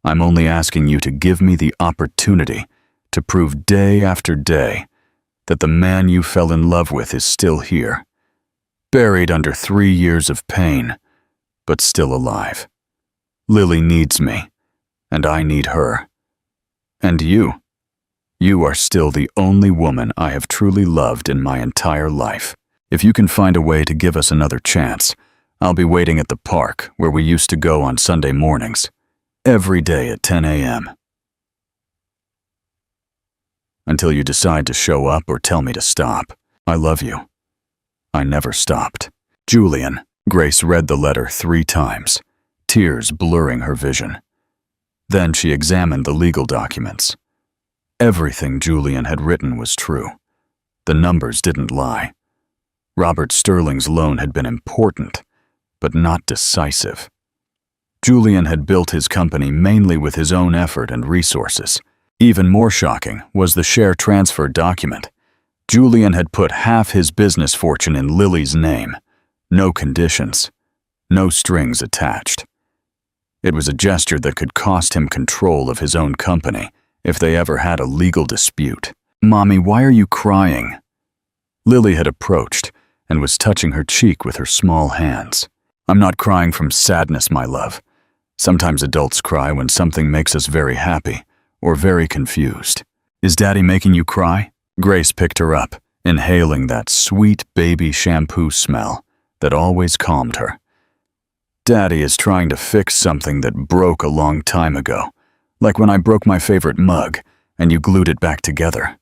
I'm only asking you to give me the opportunity to prove day after day that the man you fell in love with is still here, buried under 3 years of pain, but still alive. Lily needs me, and I need her. And you are still the only woman I have truly loved in my entire life. If you can find a way to give us another chance, I'll be waiting at the park where we used to go on Sunday mornings, every day at 10 a.m. Until you decide to show up or tell me to stop. I love you. I never stopped. Julian. Grace read the letter 3 times, tears blurring her vision. Then she examined the legal documents. Everything Julian had written was true. The numbers didn't lie. Robert Sterling's loan had been important, but not decisive. Julian had built his company mainly with his own effort and resources. Even more shocking was the share transfer document. Julian had put half his business fortune in Lily's name. No conditions, no strings attached. It was a gesture that could cost him control of his own company if they ever had a legal dispute. "Mommy, why are you crying?" Lily had approached and was touching her cheek with her small hands. "I'm not crying from sadness, my love. Sometimes adults cry when something makes us very happy or very confused. Is Daddy making you cry?" Grace picked her up, inhaling that sweet baby shampoo smell that always calmed her. "Daddy is trying to fix something that broke a long time ago, like when I broke my favorite mug and you glued it back together."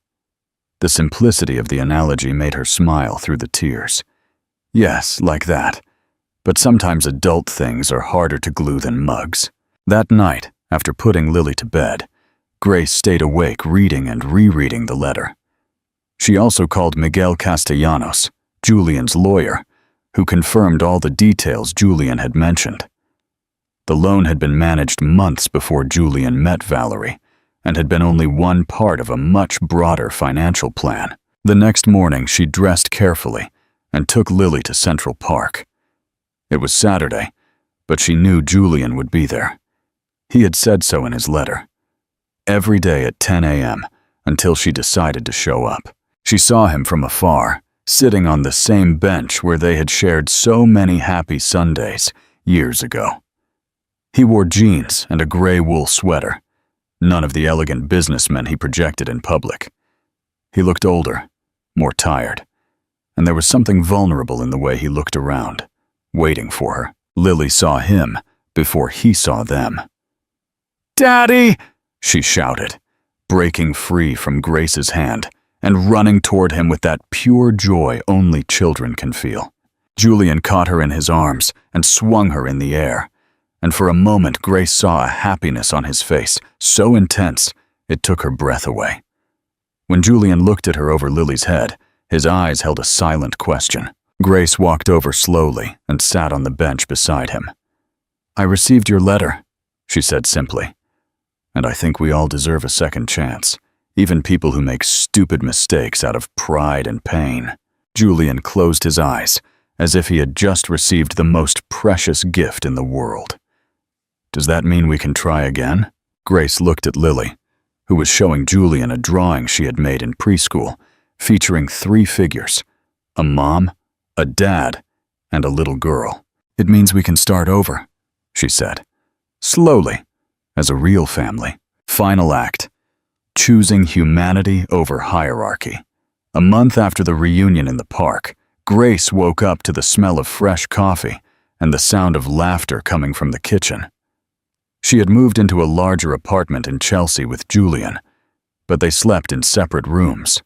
The simplicity of the analogy made her smile through the tears. "Yes, like that. But sometimes adult things are harder to glue than mugs." That night, after putting Lily to bed, Grace stayed awake reading and rereading the letter. She also called Miguel Castellanos, Julian's lawyer, who confirmed all the details Julian had mentioned. The loan had been managed months before Julian met Valerie, and had been only one part of a much broader financial plan. The next morning, she dressed carefully and took Lily to Central Park. It was Saturday, but she knew Julian would be there. He had said so in his letter. Every day at 10 a.m. until she decided to show up. She saw him from afar, sitting on the same bench where they had shared so many happy Sundays, years ago. He wore jeans and a gray wool sweater, none of the elegant businessmen he projected in public. He looked older, more tired, and there was something vulnerable in the way he looked around, waiting for her. Lily saw him before he saw them. "Daddy!" she shouted, breaking free from Grace's hand and running toward him with that pure joy only children can feel. Julian caught her in his arms and swung her in the air, and for a moment Grace saw a happiness on his face so intense it took her breath away. When Julian looked at her over Lily's head, his eyes held a silent question. Grace walked over slowly and sat on the bench beside him. "I received your letter," she said simply, "and I think we all deserve a second chance, even people who make stupid mistakes out of pride and pain." Julian closed his eyes, as if he had just received the most precious gift in the world. "Does that mean we can try again?" Grace looked at Lily, who was showing Julian a drawing she had made in preschool, featuring 3 figures, a mom, a dad, and a little girl. "It means we can start over," she said, slowly, as a real family. Final act, choosing humanity over hierarchy. A month after the reunion in the park, Grace woke up to the smell of fresh coffee and the sound of laughter coming from the kitchen. She had moved into a larger apartment in Chelsea with Julian, but they slept in separate rooms.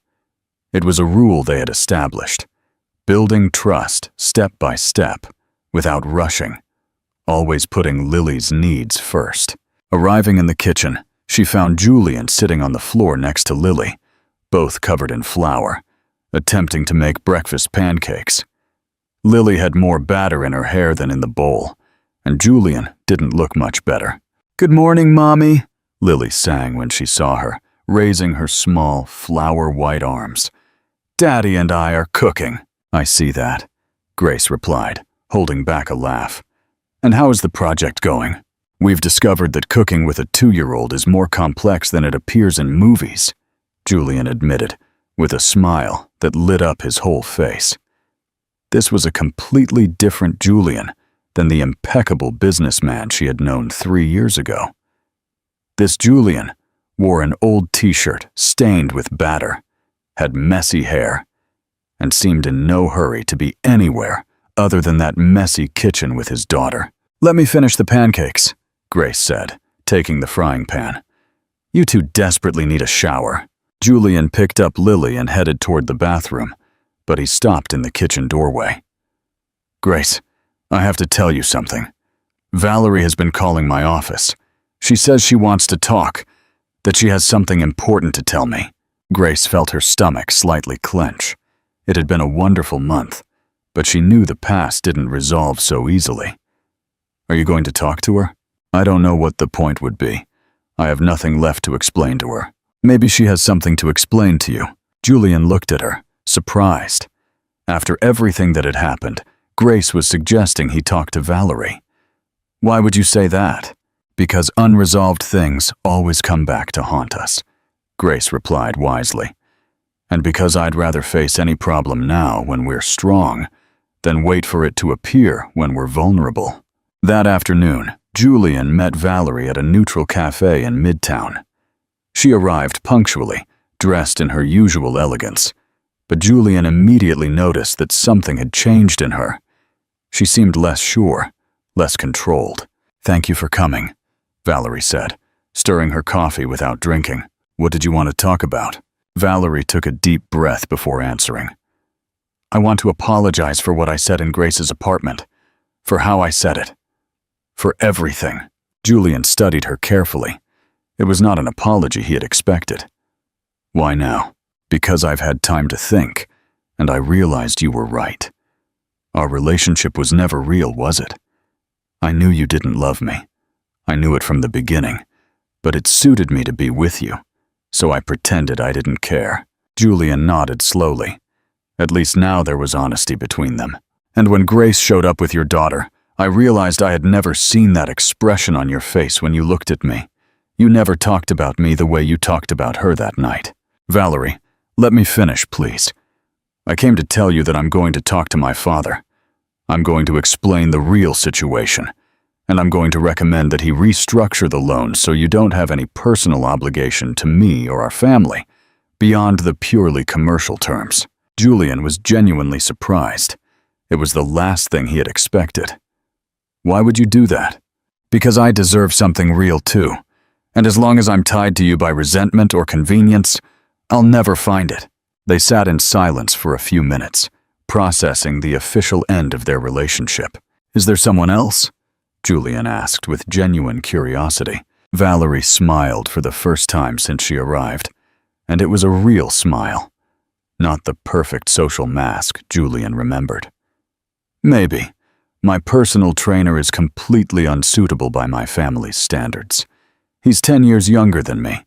It was a rule they had established, building trust step by step, without rushing, always putting Lily's needs first. Arriving in the kitchen, she found Julian sitting on the floor next to Lily, both covered in flour, attempting to make breakfast pancakes. Lily had more batter in her hair than in the bowl, and Julian didn't look much better. "Good morning, Mommy," Lily sang when she saw her, raising her small, flour-white arms. "Daddy and I are cooking." "I see that," Grace replied, holding back a laugh. "And how is the project going?" "We've discovered that cooking with a 2-year-old is more complex than it appears in movies," Julian admitted, with a smile that lit up his whole face. This was a completely different Julian than the impeccable businessman she had known 3 years ago. This Julian wore an old t-shirt stained with batter, had messy hair, and seemed in no hurry to be anywhere other than that messy kitchen with his daughter. "Let me finish the pancakes," Grace said, taking the frying pan. "You two desperately need a shower." Julian picked up Lily and headed toward the bathroom, but he stopped in the kitchen doorway. "Grace, I have to tell you something. Valerie has been calling my office. She says she wants to talk, that she has something important to tell me." Grace felt her stomach slightly clench. It had been a wonderful month, but she knew the past didn't resolve so easily. "Are you going to talk to her?" "I don't know what the point would be. I have nothing left to explain to her." "Maybe she has something to explain to you." Julian looked at her, surprised. After everything that had happened, Grace was suggesting he talk to Valerie. "Why would you say that?" "Because unresolved things always come back to haunt us," Grace replied wisely. "And because I'd rather face any problem now when we're strong than wait for it to appear when we're vulnerable." That afternoon, Julian met Valerie at a neutral cafe in Midtown. She arrived punctually, dressed in her usual elegance, but Julian immediately noticed that something had changed in her. She seemed less sure, less controlled. "Thank you for coming," Valerie said, stirring her coffee without drinking. "What did you want to talk about?" Valerie took a deep breath before answering. "I want to apologize for what I said in Grace's apartment, for how I said it, for everything." Julian studied her carefully. It was not an apology he had expected. "Why now?" "Because I've had time to think, and I realized you were right. Our relationship was never real, was it? I knew you didn't love me. I knew it from the beginning, but it suited me to be with you, so I pretended I didn't care." Julian nodded slowly. At least now there was honesty between them. "And when Grace showed up with your daughter, I realized I had never seen that expression on your face when you looked at me. You never talked about me the way you talked about her that night." "Valerie, let me finish, please. I came to tell you that I'm going to talk to my father. I'm going to explain the real situation, and I'm going to recommend that he restructure the loan so you don't have any personal obligation to me or our family beyond the purely commercial terms. Julian was genuinely surprised. It was the last thing he had expected. Why would you do that? Because I deserve something real too, and as long as I'm tied to you by resentment or convenience, I'll never find it. They sat in silence for a few minutes, processing the official end of their relationship. Is there someone else? Julian asked with genuine curiosity. Valerie smiled for the first time since she arrived, and it was a real smile, not the perfect social mask Julian remembered. Maybe. My personal trainer is completely unsuitable by my family's standards. He's 10 years younger than me.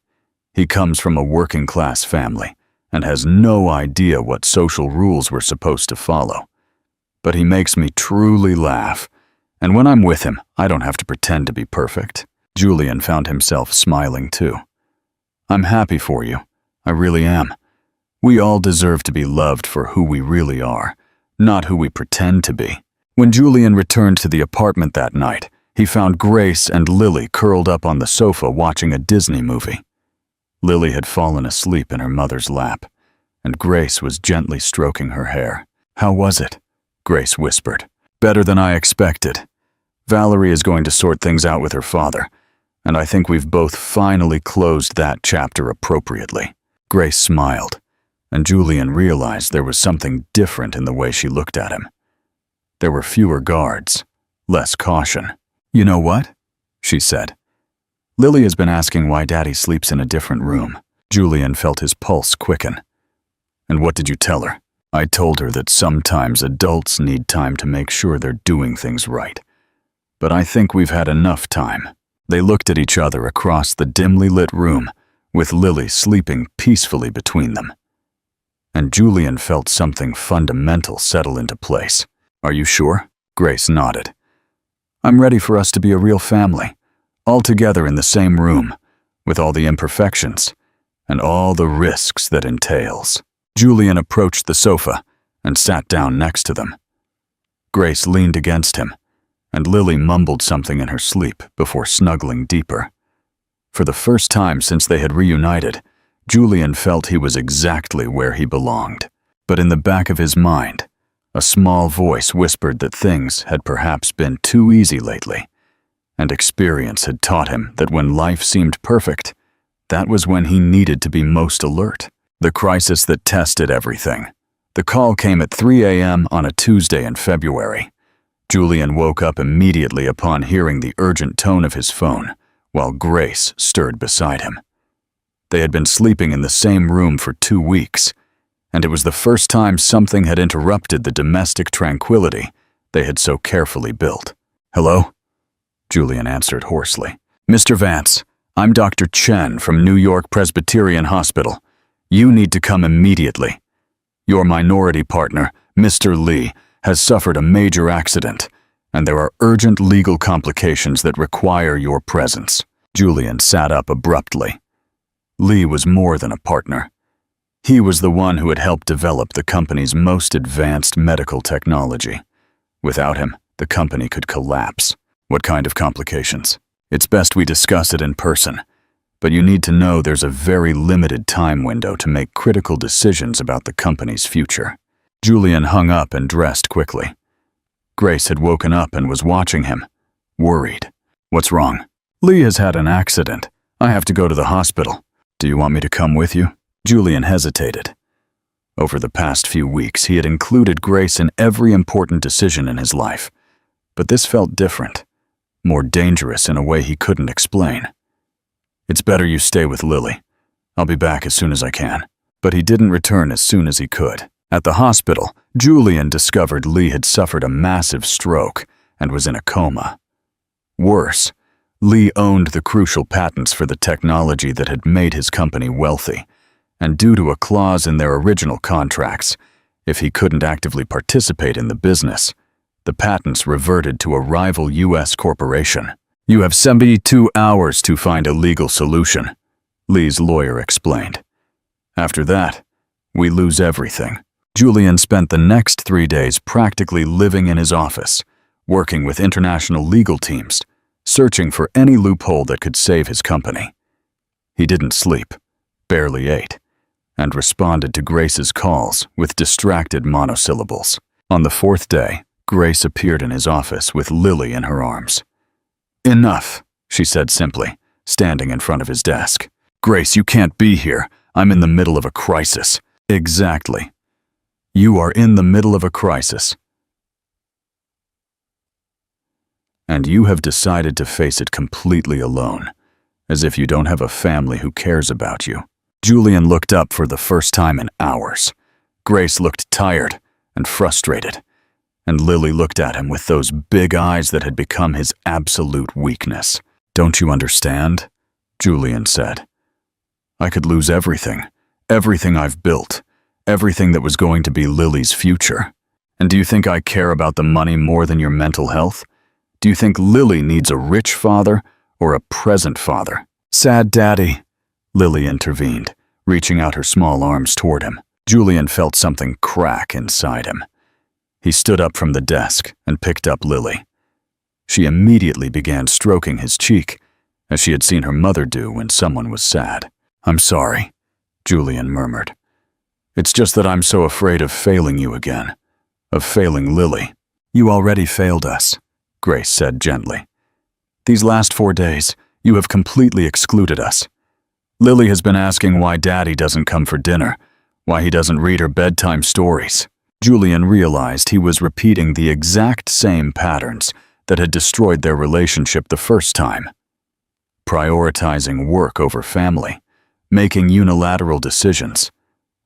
He comes from a working-class family and has no idea what social rules we're supposed to follow. But he makes me truly laugh, and when I'm with him, I don't have to pretend to be perfect. Julian found himself smiling too. I'm happy for you. I really am. We all deserve to be loved for who we really are, not who we pretend to be. When Julian returned to the apartment that night, he found Grace and Lily curled up on the sofa watching a Disney movie. Lily had fallen asleep in her mother's lap, and Grace was gently stroking her hair. How was it? Grace whispered. Better than I expected. Valerie is going to sort things out with her father, and I think we've both finally closed that chapter appropriately. Grace smiled, and Julian realized there was something different in the way she looked at him. There were fewer guards, less caution. You know what? She said. Lily has been asking why Daddy sleeps in a different room. Julian felt his pulse quicken. And what did you tell her? I told her that sometimes adults need time to make sure they're doing things right. But I think we've had enough time. They looked at each other across the dimly lit room, with Lily sleeping peacefully between them. And Julian felt something fundamental settle into place. Are you sure? Grace nodded. I'm ready for us to be a real family, all together in the same room, with all the imperfections and all the risks that entails. Julian approached the sofa and sat down next to them. Grace leaned against him, and Lily mumbled something in her sleep before snuggling deeper. For the first time since they had reunited, Julian felt he was exactly where he belonged. But in the back of his mind, a small voice whispered that things had perhaps been too easy lately, and experience had taught him that when life seemed perfect, that was when he needed to be most alert. The crisis that tested everything. The call came at 3 a.m. on a Tuesday in February. Julian woke up immediately upon hearing the urgent tone of his phone, while Grace stirred beside him. They had been sleeping in the same room for 2 weeks, and it was the first time something had interrupted the domestic tranquility they had so carefully built. Hello? Julian answered hoarsely. Mr. Vance, I'm Dr. Chen from New York Presbyterian Hospital. You need to come immediately. Your minority partner, Mr. Lee, has suffered a major accident, and there are urgent legal complications that require your presence. Julian sat up abruptly. Lee was more than a partner. He was the one who had helped develop the company's most advanced medical technology. Without him, the company could collapse. What kind of complications? It's best we discuss it in person, but you need to know there's a very limited time window to make critical decisions about the company's future. Julian hung up and dressed quickly. Grace had woken up and was watching him, worried. What's wrong? Lee has had an accident. I have to go to the hospital. Do you want me to come with you? Julian hesitated. Over the past few weeks, he had included Grace in every important decision in his life, but this felt different, more dangerous in a way he couldn't explain. It's better you stay with Lily. I'll be back as soon as I can. But he didn't return as soon as he could. At the hospital, Julian discovered Lee had suffered a massive stroke and was in a coma. Worse, Lee owned the crucial patents for the technology that had made his company wealthy, and due to a clause in their original contracts, if he couldn't actively participate in the business, the patents reverted to a rival U.S. corporation. You have 72 hours to find a legal solution, Lee's lawyer explained. After that, we lose everything. Julian spent the next 3 days practically living in his office, working with international legal teams, searching for any loophole that could save his company. He didn't sleep, barely ate, and responded to Grace's calls with distracted monosyllables. On the 4th day, Grace appeared in his office with Lily in her arms. "Enough," she said simply, standing in front of his desk. "Grace, you can't be here. I'm in the middle of a crisis." "Exactly. You are in the middle of a crisis. And you have decided to face it completely alone, as if you don't have a family who cares about you." Julian looked up for the first time in hours. Grace looked tired and frustrated, and Lily looked at him with those big eyes that had become his absolute weakness. "Don't you understand?" Julian said. "I could lose everything, everything I've built, everything that was going to be Lily's future. And do you think I care about the money more than your mental health? Do you think Lily needs a rich father or a present father?" "Sad daddy," Lily intervened, reaching out her small arms toward him. Julian felt something crack inside him. He stood up from the desk and picked up Lily. She immediately began stroking his cheek, as she had seen her mother do when someone was sad. "I'm sorry," Julian murmured. "It's just that I'm so afraid of failing you again, of failing Lily." "You already failed us," Grace said gently. "These last 4 days, you have completely excluded us. Lily has been asking why Daddy doesn't come for dinner, why he doesn't read her bedtime stories." Julian realized he was repeating the exact same patterns that had destroyed their relationship the first time. Prioritizing work over family, making unilateral decisions,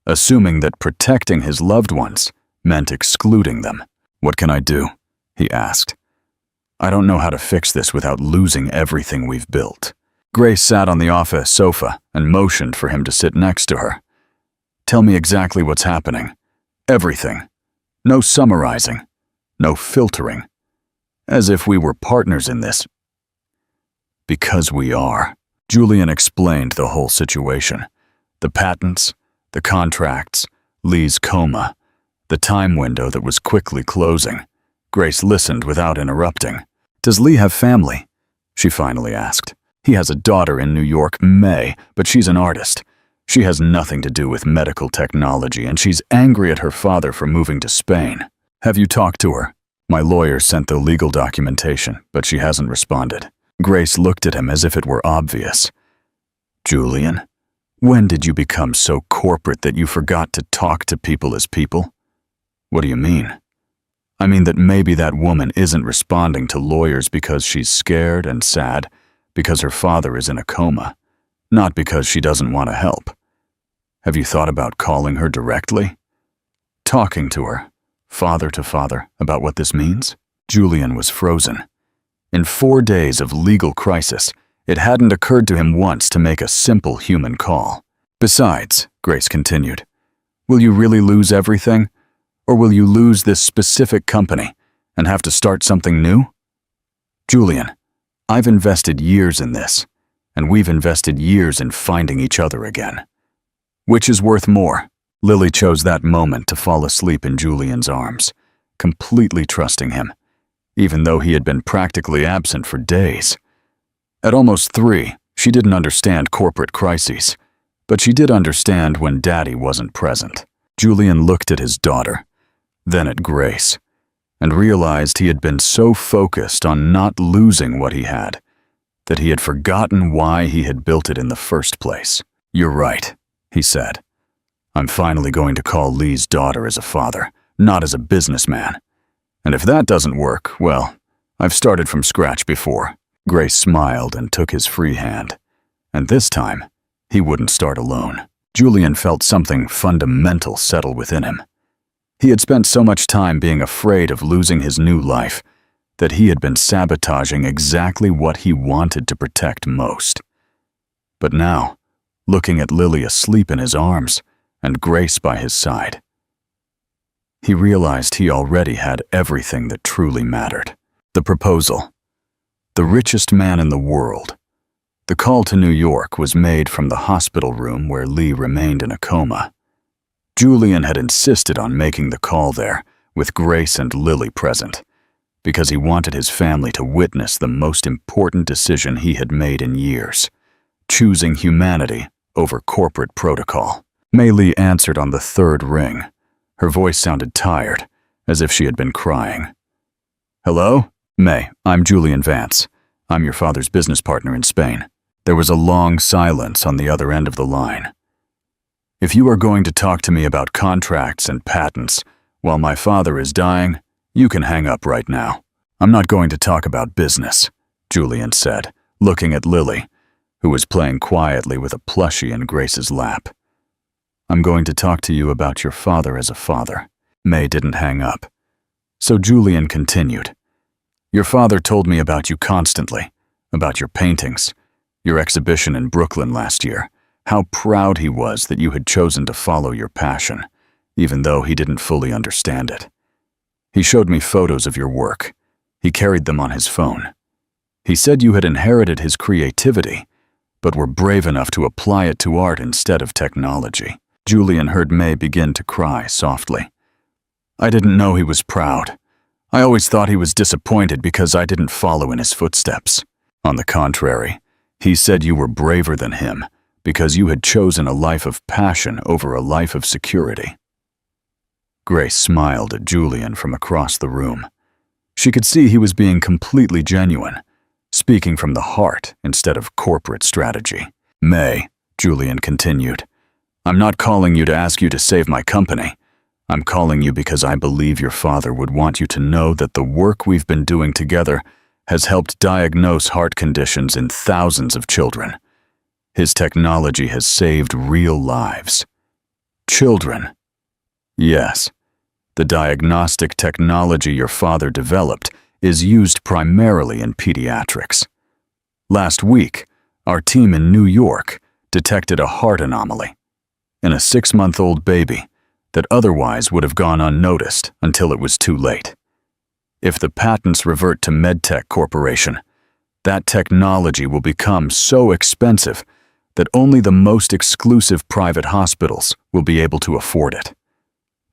assuming that protecting his loved ones meant excluding them. "What can I do?" he asked. "I don't know how to fix this without losing everything we've built." Grace sat on the office sofa and motioned for him to sit next to her. "Tell me exactly what's happening. Everything. No summarizing. No filtering. As if we were partners in this." "Because we are." Julian explained the whole situation. The patents, the contracts, Lee's coma, the time window that was quickly closing. Grace listened without interrupting. "Does Lee have family?" she finally asked. "He has a daughter in New York, May, but she's an artist. She has nothing to do with medical technology, and she's angry at her father for moving to Spain. Have you talked to her?" "My lawyer sent the legal documentation, but she hasn't responded." Grace looked at him as if it were obvious. "Julian, when did you become so corporate that you forgot to talk to people as people?" "What do you mean?" "I mean that maybe that woman isn't responding to lawyers because she's scared and sad, because her father is in a coma, not because she doesn't want to help. Have you thought about calling her directly? Talking to her, father to father, about what this means?" Julian was frozen. In 4 days of legal crisis, it hadn't occurred to him once to make a simple human call. "Besides," Grace continued, "will you really lose everything? Or will you lose this specific company and have to start something new? Julian, I've invested years in this, and we've invested years in finding each other again. Which is worth more?" Lily chose that moment to fall asleep in Julian's arms, completely trusting him, even though he had been practically absent for days. At almost 3, she didn't understand corporate crises, but she did understand when Daddy wasn't present. Julian looked at his daughter, then at Grace, and realized he had been so focused on not losing what he had that he had forgotten why he had built it in the first place. "You're right," he said. "I'm finally going to call Lee's daughter as a father, not as a businessman. And if that doesn't work, well, I've started from scratch before." Grace smiled and took his free hand. And this time, he wouldn't start alone. Julian felt something fundamental settle within him. He had spent so much time being afraid of losing his new life that he had been sabotaging exactly what he wanted to protect most. But now, looking at Lily asleep in his arms and Grace by his side, he realized he already had everything that truly mattered. The proposal. The richest man in the world. The call to New York was made from the hospital room where Lee remained in a coma. Julian had insisted on making the call there, with Grace and Lily present, because he wanted his family to witness the most important decision he had made in years, choosing humanity over corporate protocol. Maylee answered on the third ring. Her voice sounded tired, as if she had been crying. "Hello? May, I'm Julian Vance. I'm your father's business partner in Spain." There was a long silence on the other end of the line. "If you are going to talk to me about contracts and patents while my father is dying, you can hang up right now. I'm not going to talk about business," Julian said, looking at Lily, who was playing quietly with a plushie in Grace's lap. "I'm going to talk to you about your father as a father." May didn't hang up. So Julian continued. "Your father told me about you constantly, about your paintings, your exhibition in Brooklyn last year, how proud he was that you had chosen to follow your passion, even though he didn't fully understand it. He showed me photos of your work. He carried them on his phone. He said you had inherited his creativity, but were brave enough to apply it to art instead of technology." Julian heard May begin to cry softly. "I didn't know he was proud. I always thought he was disappointed because I didn't follow in his footsteps. On the contrary, he said you were braver than him because you had chosen a life of passion over a life of security." Grace smiled at Julian from across the room. She could see he was being completely genuine, speaking from the heart instead of corporate strategy. "May," Julian continued, "I'm not calling you to ask you to save my company. I'm calling you because I believe your father would want you to know that the work we've been doing together has helped diagnose heart conditions in thousands of children. His technology has saved real lives." "Children?" "Yes. The diagnostic technology your father developed is used primarily in pediatrics. Last week, our team in New York detected a heart anomaly in a 6-month-old baby that otherwise would have gone unnoticed until it was too late. If the patents revert to MedTech Corporation, that technology will become so expensive that only the most exclusive private hospitals will be able to afford it.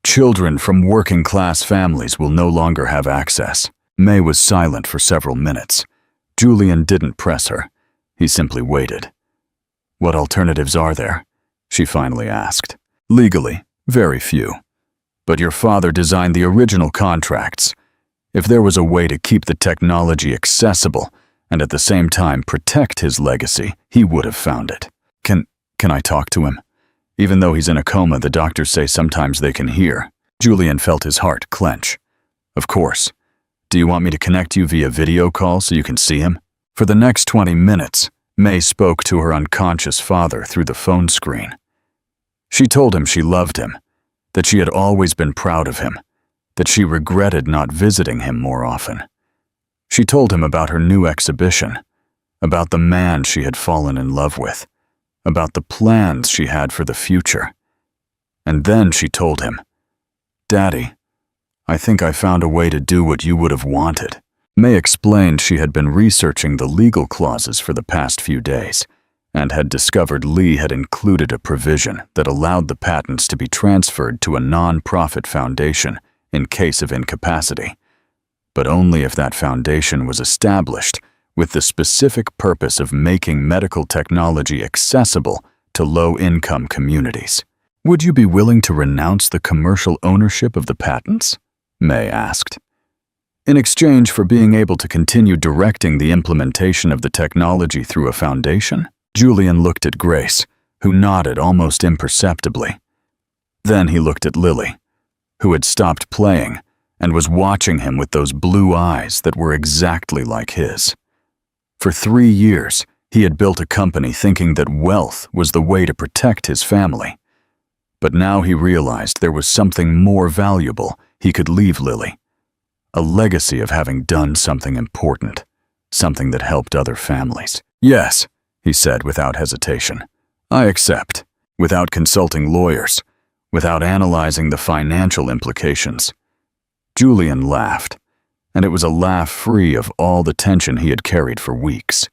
Children from working-class families will no longer have access." May was silent for several minutes. Julian didn't press her. He simply waited. "What alternatives are there?" she finally asked. "Legally, very few. But your father designed the original contracts. If there was a way to keep the technology accessible and at the same time protect his legacy, he would have found it." Can I talk to him? Even though he's in a coma, the doctors say sometimes they can hear." Julian felt his heart clench. "Of course. Do you want me to connect you via video call so you can see him?" For the next 20 minutes, May spoke to her unconscious father through the phone screen. She told him she loved him, that she had always been proud of him, that she regretted not visiting him more often. She told him about her new exhibition, about the man she had fallen in love with, about the plans she had for the future. And then she told him, "Daddy, I think I found a way to do what you would have wanted." May explained she had been researching the legal clauses for the past few days and had discovered Lee had included a provision that allowed the patents to be transferred to a non-profit foundation in case of incapacity, but only if that foundation was established with the specific purpose of making medical technology accessible to low-income communities. "Would you be willing to renounce the commercial ownership of the patents?" May asked. "In exchange for being able to continue directing the implementation of the technology through a foundation?" Julian looked at Grace, who nodded almost imperceptibly. Then he looked at Lily, who had stopped playing and was watching him with those blue eyes that were exactly like his. For 3 years, he had built a company thinking that wealth was the way to protect his family. But now he realized there was something more valuable he could leave Lily. A legacy of having done something important, something that helped other families. "Yes," he said without hesitation. "I accept, without consulting lawyers, without analyzing the financial implications." Julian laughed, and it was a laugh free of all the tension he had carried for weeks.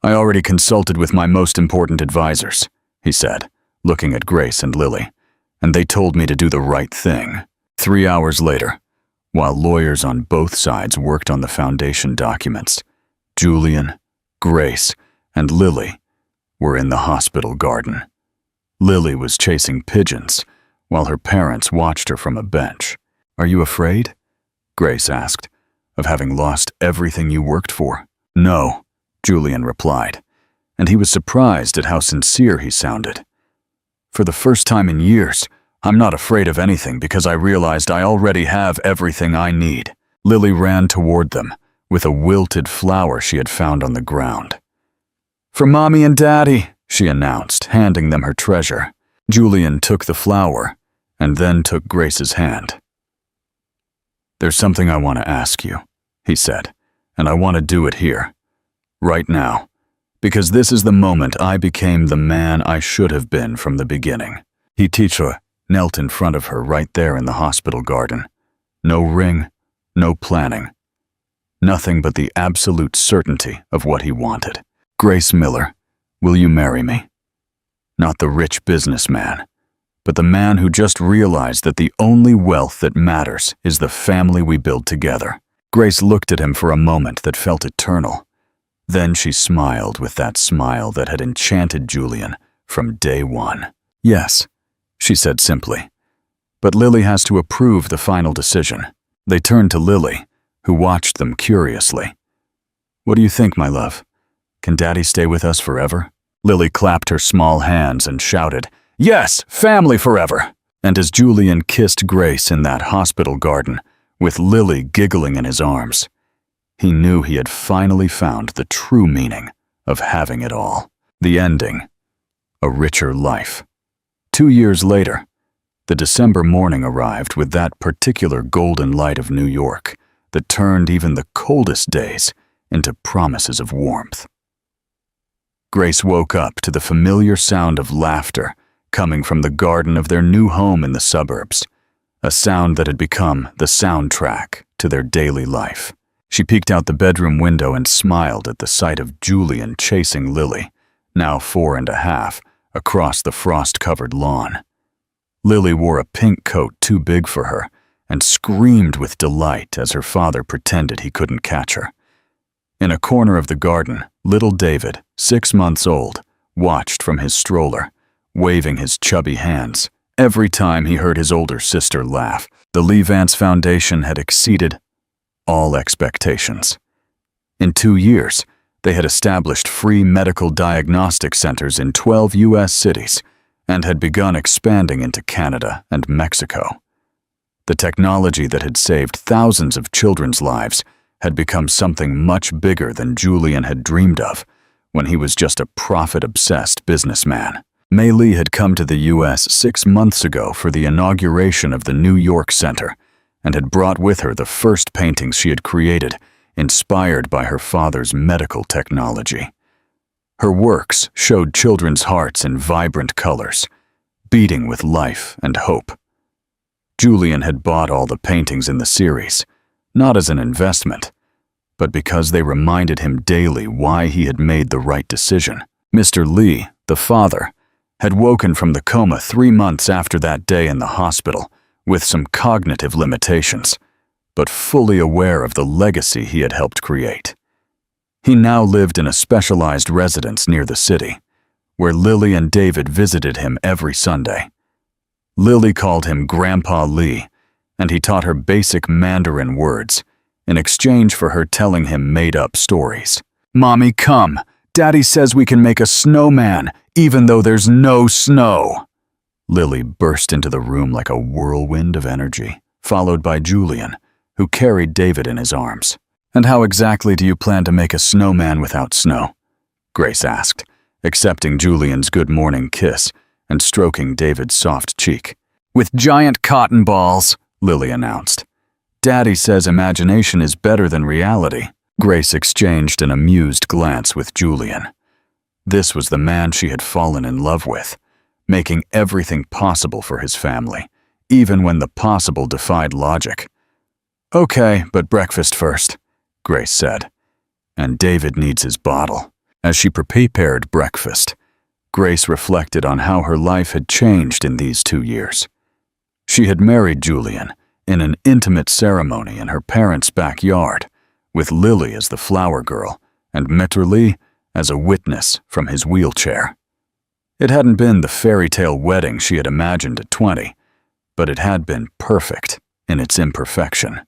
"I already consulted with my most important advisors," he said, looking at Grace and Lily, and they told me to do the right thing. 3 hours later, while lawyers on both sides worked on the foundation documents, Julian, Grace, and Lily were in the hospital garden. Lily was chasing pigeons, while her parents watched her from a bench. "Are you afraid?" Grace asked, "of having lost everything you worked for?" "No," Julian replied, and he was surprised at how sincere he sounded. "For the first time in years, I'm not afraid of anything because I realized I already have everything I need." Lily ran toward them with a wilted flower she had found on the ground. "For Mommy and Daddy," she announced, handing them her treasure. Julian took the flower and then took Grace's hand. "There's something I want to ask you," he said, "and I want to do it here, right now, because this is the moment I became the man I should have been from the beginning." Teacher knelt in front of her right there in the hospital garden. No ring, no planning. Nothing but the absolute certainty of what he wanted. "Grace Miller, will you marry me?" Not the rich businessman, but the man who just realized that the only wealth that matters is the family we build together. Grace looked at him for a moment that felt eternal. Then she smiled with that smile that had enchanted Julian from day one. "Yes," she said simply, "but Lily has to approve the final decision." They turned to Lily, who watched them curiously. "What do you think, my love? Can Daddy stay with us forever?" Lily clapped her small hands and shouted, "Yes, family forever!" And as Julian kissed Grace in that hospital garden, with Lily giggling in his arms, he knew he had finally found the true meaning of having it all. The ending, a richer life. 2 years later, the December morning arrived with that particular golden light of New York that turned even the coldest days into promises of warmth. Grace woke up to the familiar sound of laughter coming from the garden of their new home in the suburbs, a sound that had become the soundtrack to their daily life. She peeked out the bedroom window and smiled at the sight of Julian chasing Lily, now 4.5, across the frost-covered lawn. Lily wore a pink coat too big for her and screamed with delight as her father pretended he couldn't catch her. In a corner of the garden, little David, 6 months old, watched from his stroller, waving his chubby hands every time he heard his older sister laugh. The Lee Vance Foundation had exceeded all expectations. In 2 years, they had established free medical diagnostic centers in 12 U.S. cities and had begun expanding into Canada and Mexico. The technology that had saved thousands of children's lives had become something much bigger than Julian had dreamed of when he was just a profit-obsessed businessman. Mei Lee had come to the U.S. 6 months ago for the inauguration of the New York Center and had brought with her the first paintings she had created, inspired by her father's medical technology. Her works showed children's hearts in vibrant colors, beating with life and hope. Julian had bought all the paintings in the series, not as an investment, but because they reminded him daily why he had made the right decision. Mr. Lee, the father, had woken from the coma 3 months after that day in the hospital with some cognitive limitations, but fully aware of the legacy he had helped create. He now lived in a specialized residence near the city, where Lily and David visited him every Sunday. Lily called him Grandpa Lee, and he taught her basic Mandarin words in exchange for her telling him made-up stories. "Mommy, come. Daddy says we can make a snowman, even though there's no snow." Lily burst into the room like a whirlwind of energy, followed by Julian, who carried David in his arms. "And how exactly do you plan to make a snowman without snow?" Grace asked, accepting Julian's good morning kiss and stroking David's soft cheek. "With giant cotton balls," Lily announced. "Daddy says imagination is better than reality." Grace exchanged an amused glance with Julian. This was the man she had fallen in love with, making everything possible for his family, even when the possible defied logic. "Okay, but breakfast first," Grace said. "And David needs his bottle." As she prepared breakfast, Grace reflected on how her life had changed in these 2 years. She had married Julian in an intimate ceremony in her parents' backyard, with Lily as the flower girl and Maître Lee as a witness from his wheelchair. It hadn't been the fairy tale wedding she had imagined at 20, but it had been perfect in its imperfection.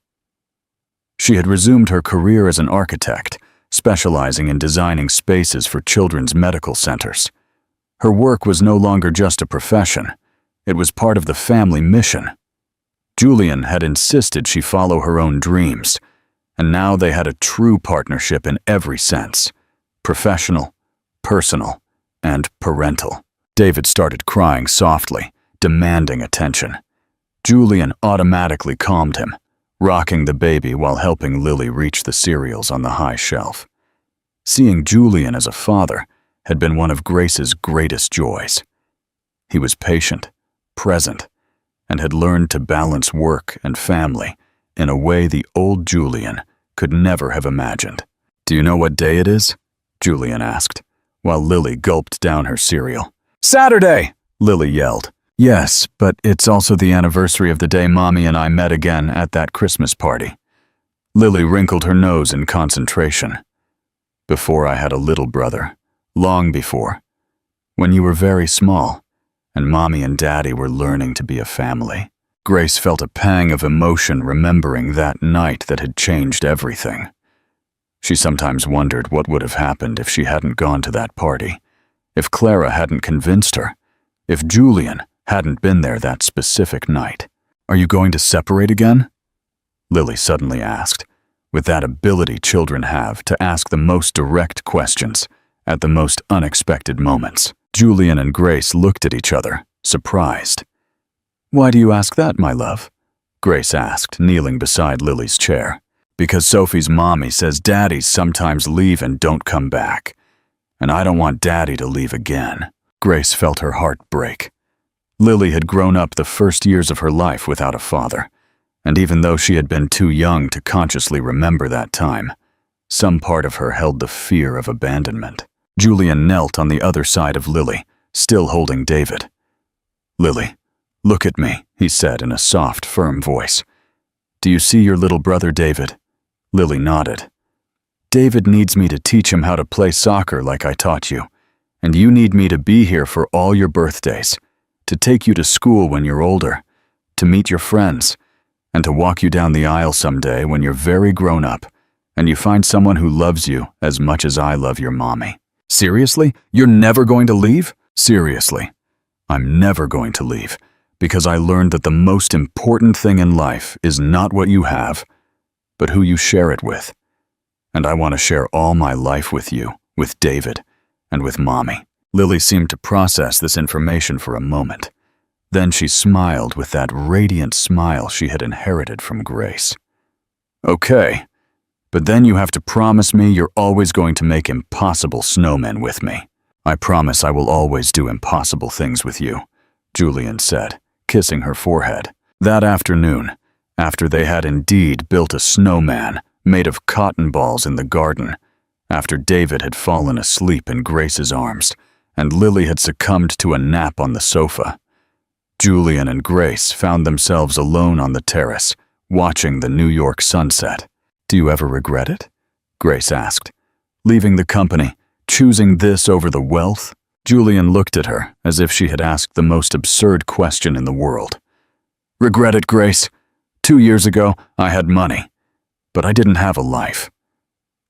She had resumed her career as an architect, specializing in designing spaces for children's medical centers. Her work was no longer just a profession, it was part of the family mission. Julian had insisted she follow her own dreams, and now they had a true partnership in every sense: professional, personal, and parental. David started crying softly, demanding attention. Julian automatically calmed him, rocking the baby while helping Lily reach the cereals on the high shelf. Seeing Julian as a father had been one of Grace's greatest joys. He was patient, present, and had learned to balance work and family in a way the old Julian could never have imagined. "Do you know what day it is?" Julian asked, while Lily gulped down her cereal. "Saturday!" Lily yelled. "Yes, but it's also the anniversary of the day Mommy and I met again at that Christmas party." Lily wrinkled her nose in concentration. "Before I had a little brother, long before, when you were very small, and Mommy and Daddy were learning to be a family." Grace felt a pang of emotion remembering that night that had changed everything. She sometimes wondered what would have happened if she hadn't gone to that party, if Clara hadn't convinced her, if Julian hadn't been there that specific night. "Are you going to separate again?" Lily suddenly asked, with that ability children have to ask the most direct questions at the most unexpected moments. Julian and Grace looked at each other, surprised. "Why do you ask that, my love?" Grace asked, kneeling beside Lily's chair. "Because Sophie's mommy says daddies sometimes leave and don't come back, and I don't want Daddy to leave again." Grace felt her heart break. Lily had grown up the first years of her life without a father, and even though she had been too young to consciously remember that time, some part of her held the fear of abandonment. Julian knelt on the other side of Lily, still holding David. "Lily, look at me," he said in a soft, firm voice. "Do you see your little brother David?" Lily nodded. "David needs me to teach him how to play soccer like I taught you, and you need me to be here for all your birthdays, to take you to school when you're older, to meet your friends, and to walk you down the aisle someday when you're very grown up and you find someone who loves you as much as I love your mommy." "Seriously? You're never going to leave?" "Seriously. I'm never going to leave, because I learned that the most important thing in life is not what you have, but who you share it with. And I want to share all my life with you, with David, and with Mommy." Lily seemed to process this information for a moment. Then she smiled with that radiant smile she had inherited from Grace. "Okay, but then you have to promise me you're always going to make impossible snowmen with me." "I promise I will always do impossible things with you," Julian said, kissing her forehead. That afternoon, after they had indeed built a snowman made of cotton balls in the garden, after David had fallen asleep in Grace's arms, and Lily had succumbed to a nap on the sofa, Julian and Grace found themselves alone on the terrace, watching the New York sunset. "Do you ever regret it?" Grace asked. "Leaving the company, choosing this over the wealth?" Julian looked at her as if she had asked the most absurd question in the world. "Regret it, Grace. 2 years ago, I had money, but I didn't have a life.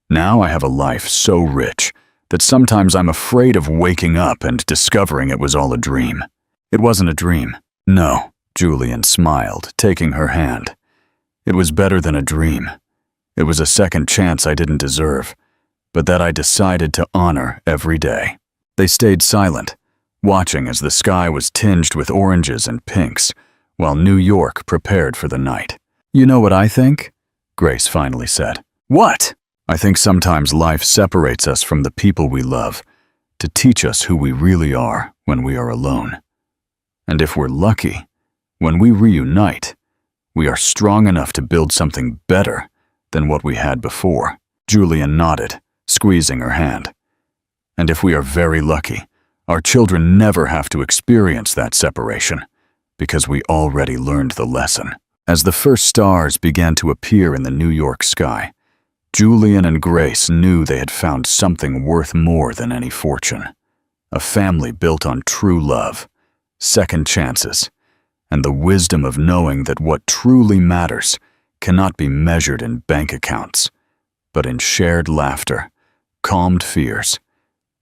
Now I have a life so rich that sometimes I'm afraid of waking up and discovering it was all a dream." "It wasn't a dream." "No," Julian smiled, taking her hand. "It was better than a dream. It was a second chance I didn't deserve, but that I decided to honor every day." They stayed silent, watching as the sky was tinged with oranges and pinks, while New York prepared for the night. "You know what I think?" Grace finally said. "What?" "I think sometimes life separates us from the people we love to teach us who we really are when we are alone. And if we're lucky, when we reunite, we are strong enough to build something better than what we had before." Julian nodded, squeezing her hand. "And if we are very lucky, our children never have to experience that separation, because we already learned the lesson. As the first stars began to appear in the New York sky, Julian and Grace knew they had found something worth more than any fortune. A family built on true love, second chances, and the wisdom of knowing that what truly matters cannot be measured in bank accounts, but in shared laughter, calmed fears,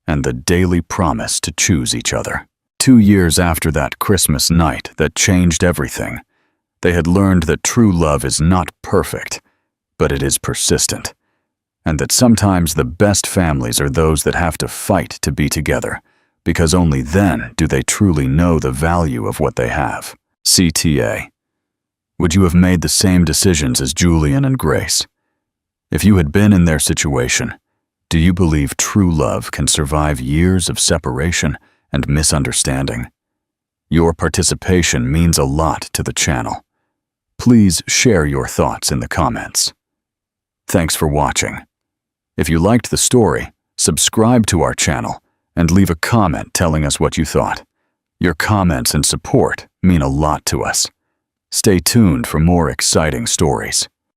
and the daily promise to choose each other. 2 years after that Christmas night that changed everything, they had learned that true love is not perfect, but it is persistent, and that sometimes the best families are those that have to fight to be together, because only then do they truly know the value of what they have. CTA. Would you have made the same decisions as Julian and Grace? If you had been in their situation, do you believe true love can survive years of separation and misunderstanding? Your participation means a lot to the channel. Please share your thoughts in the comments. Thanks for watching. If you liked the story, subscribe to our channel and leave a comment telling us what you thought. Your comments and support mean a lot to us. Stay tuned for more exciting stories.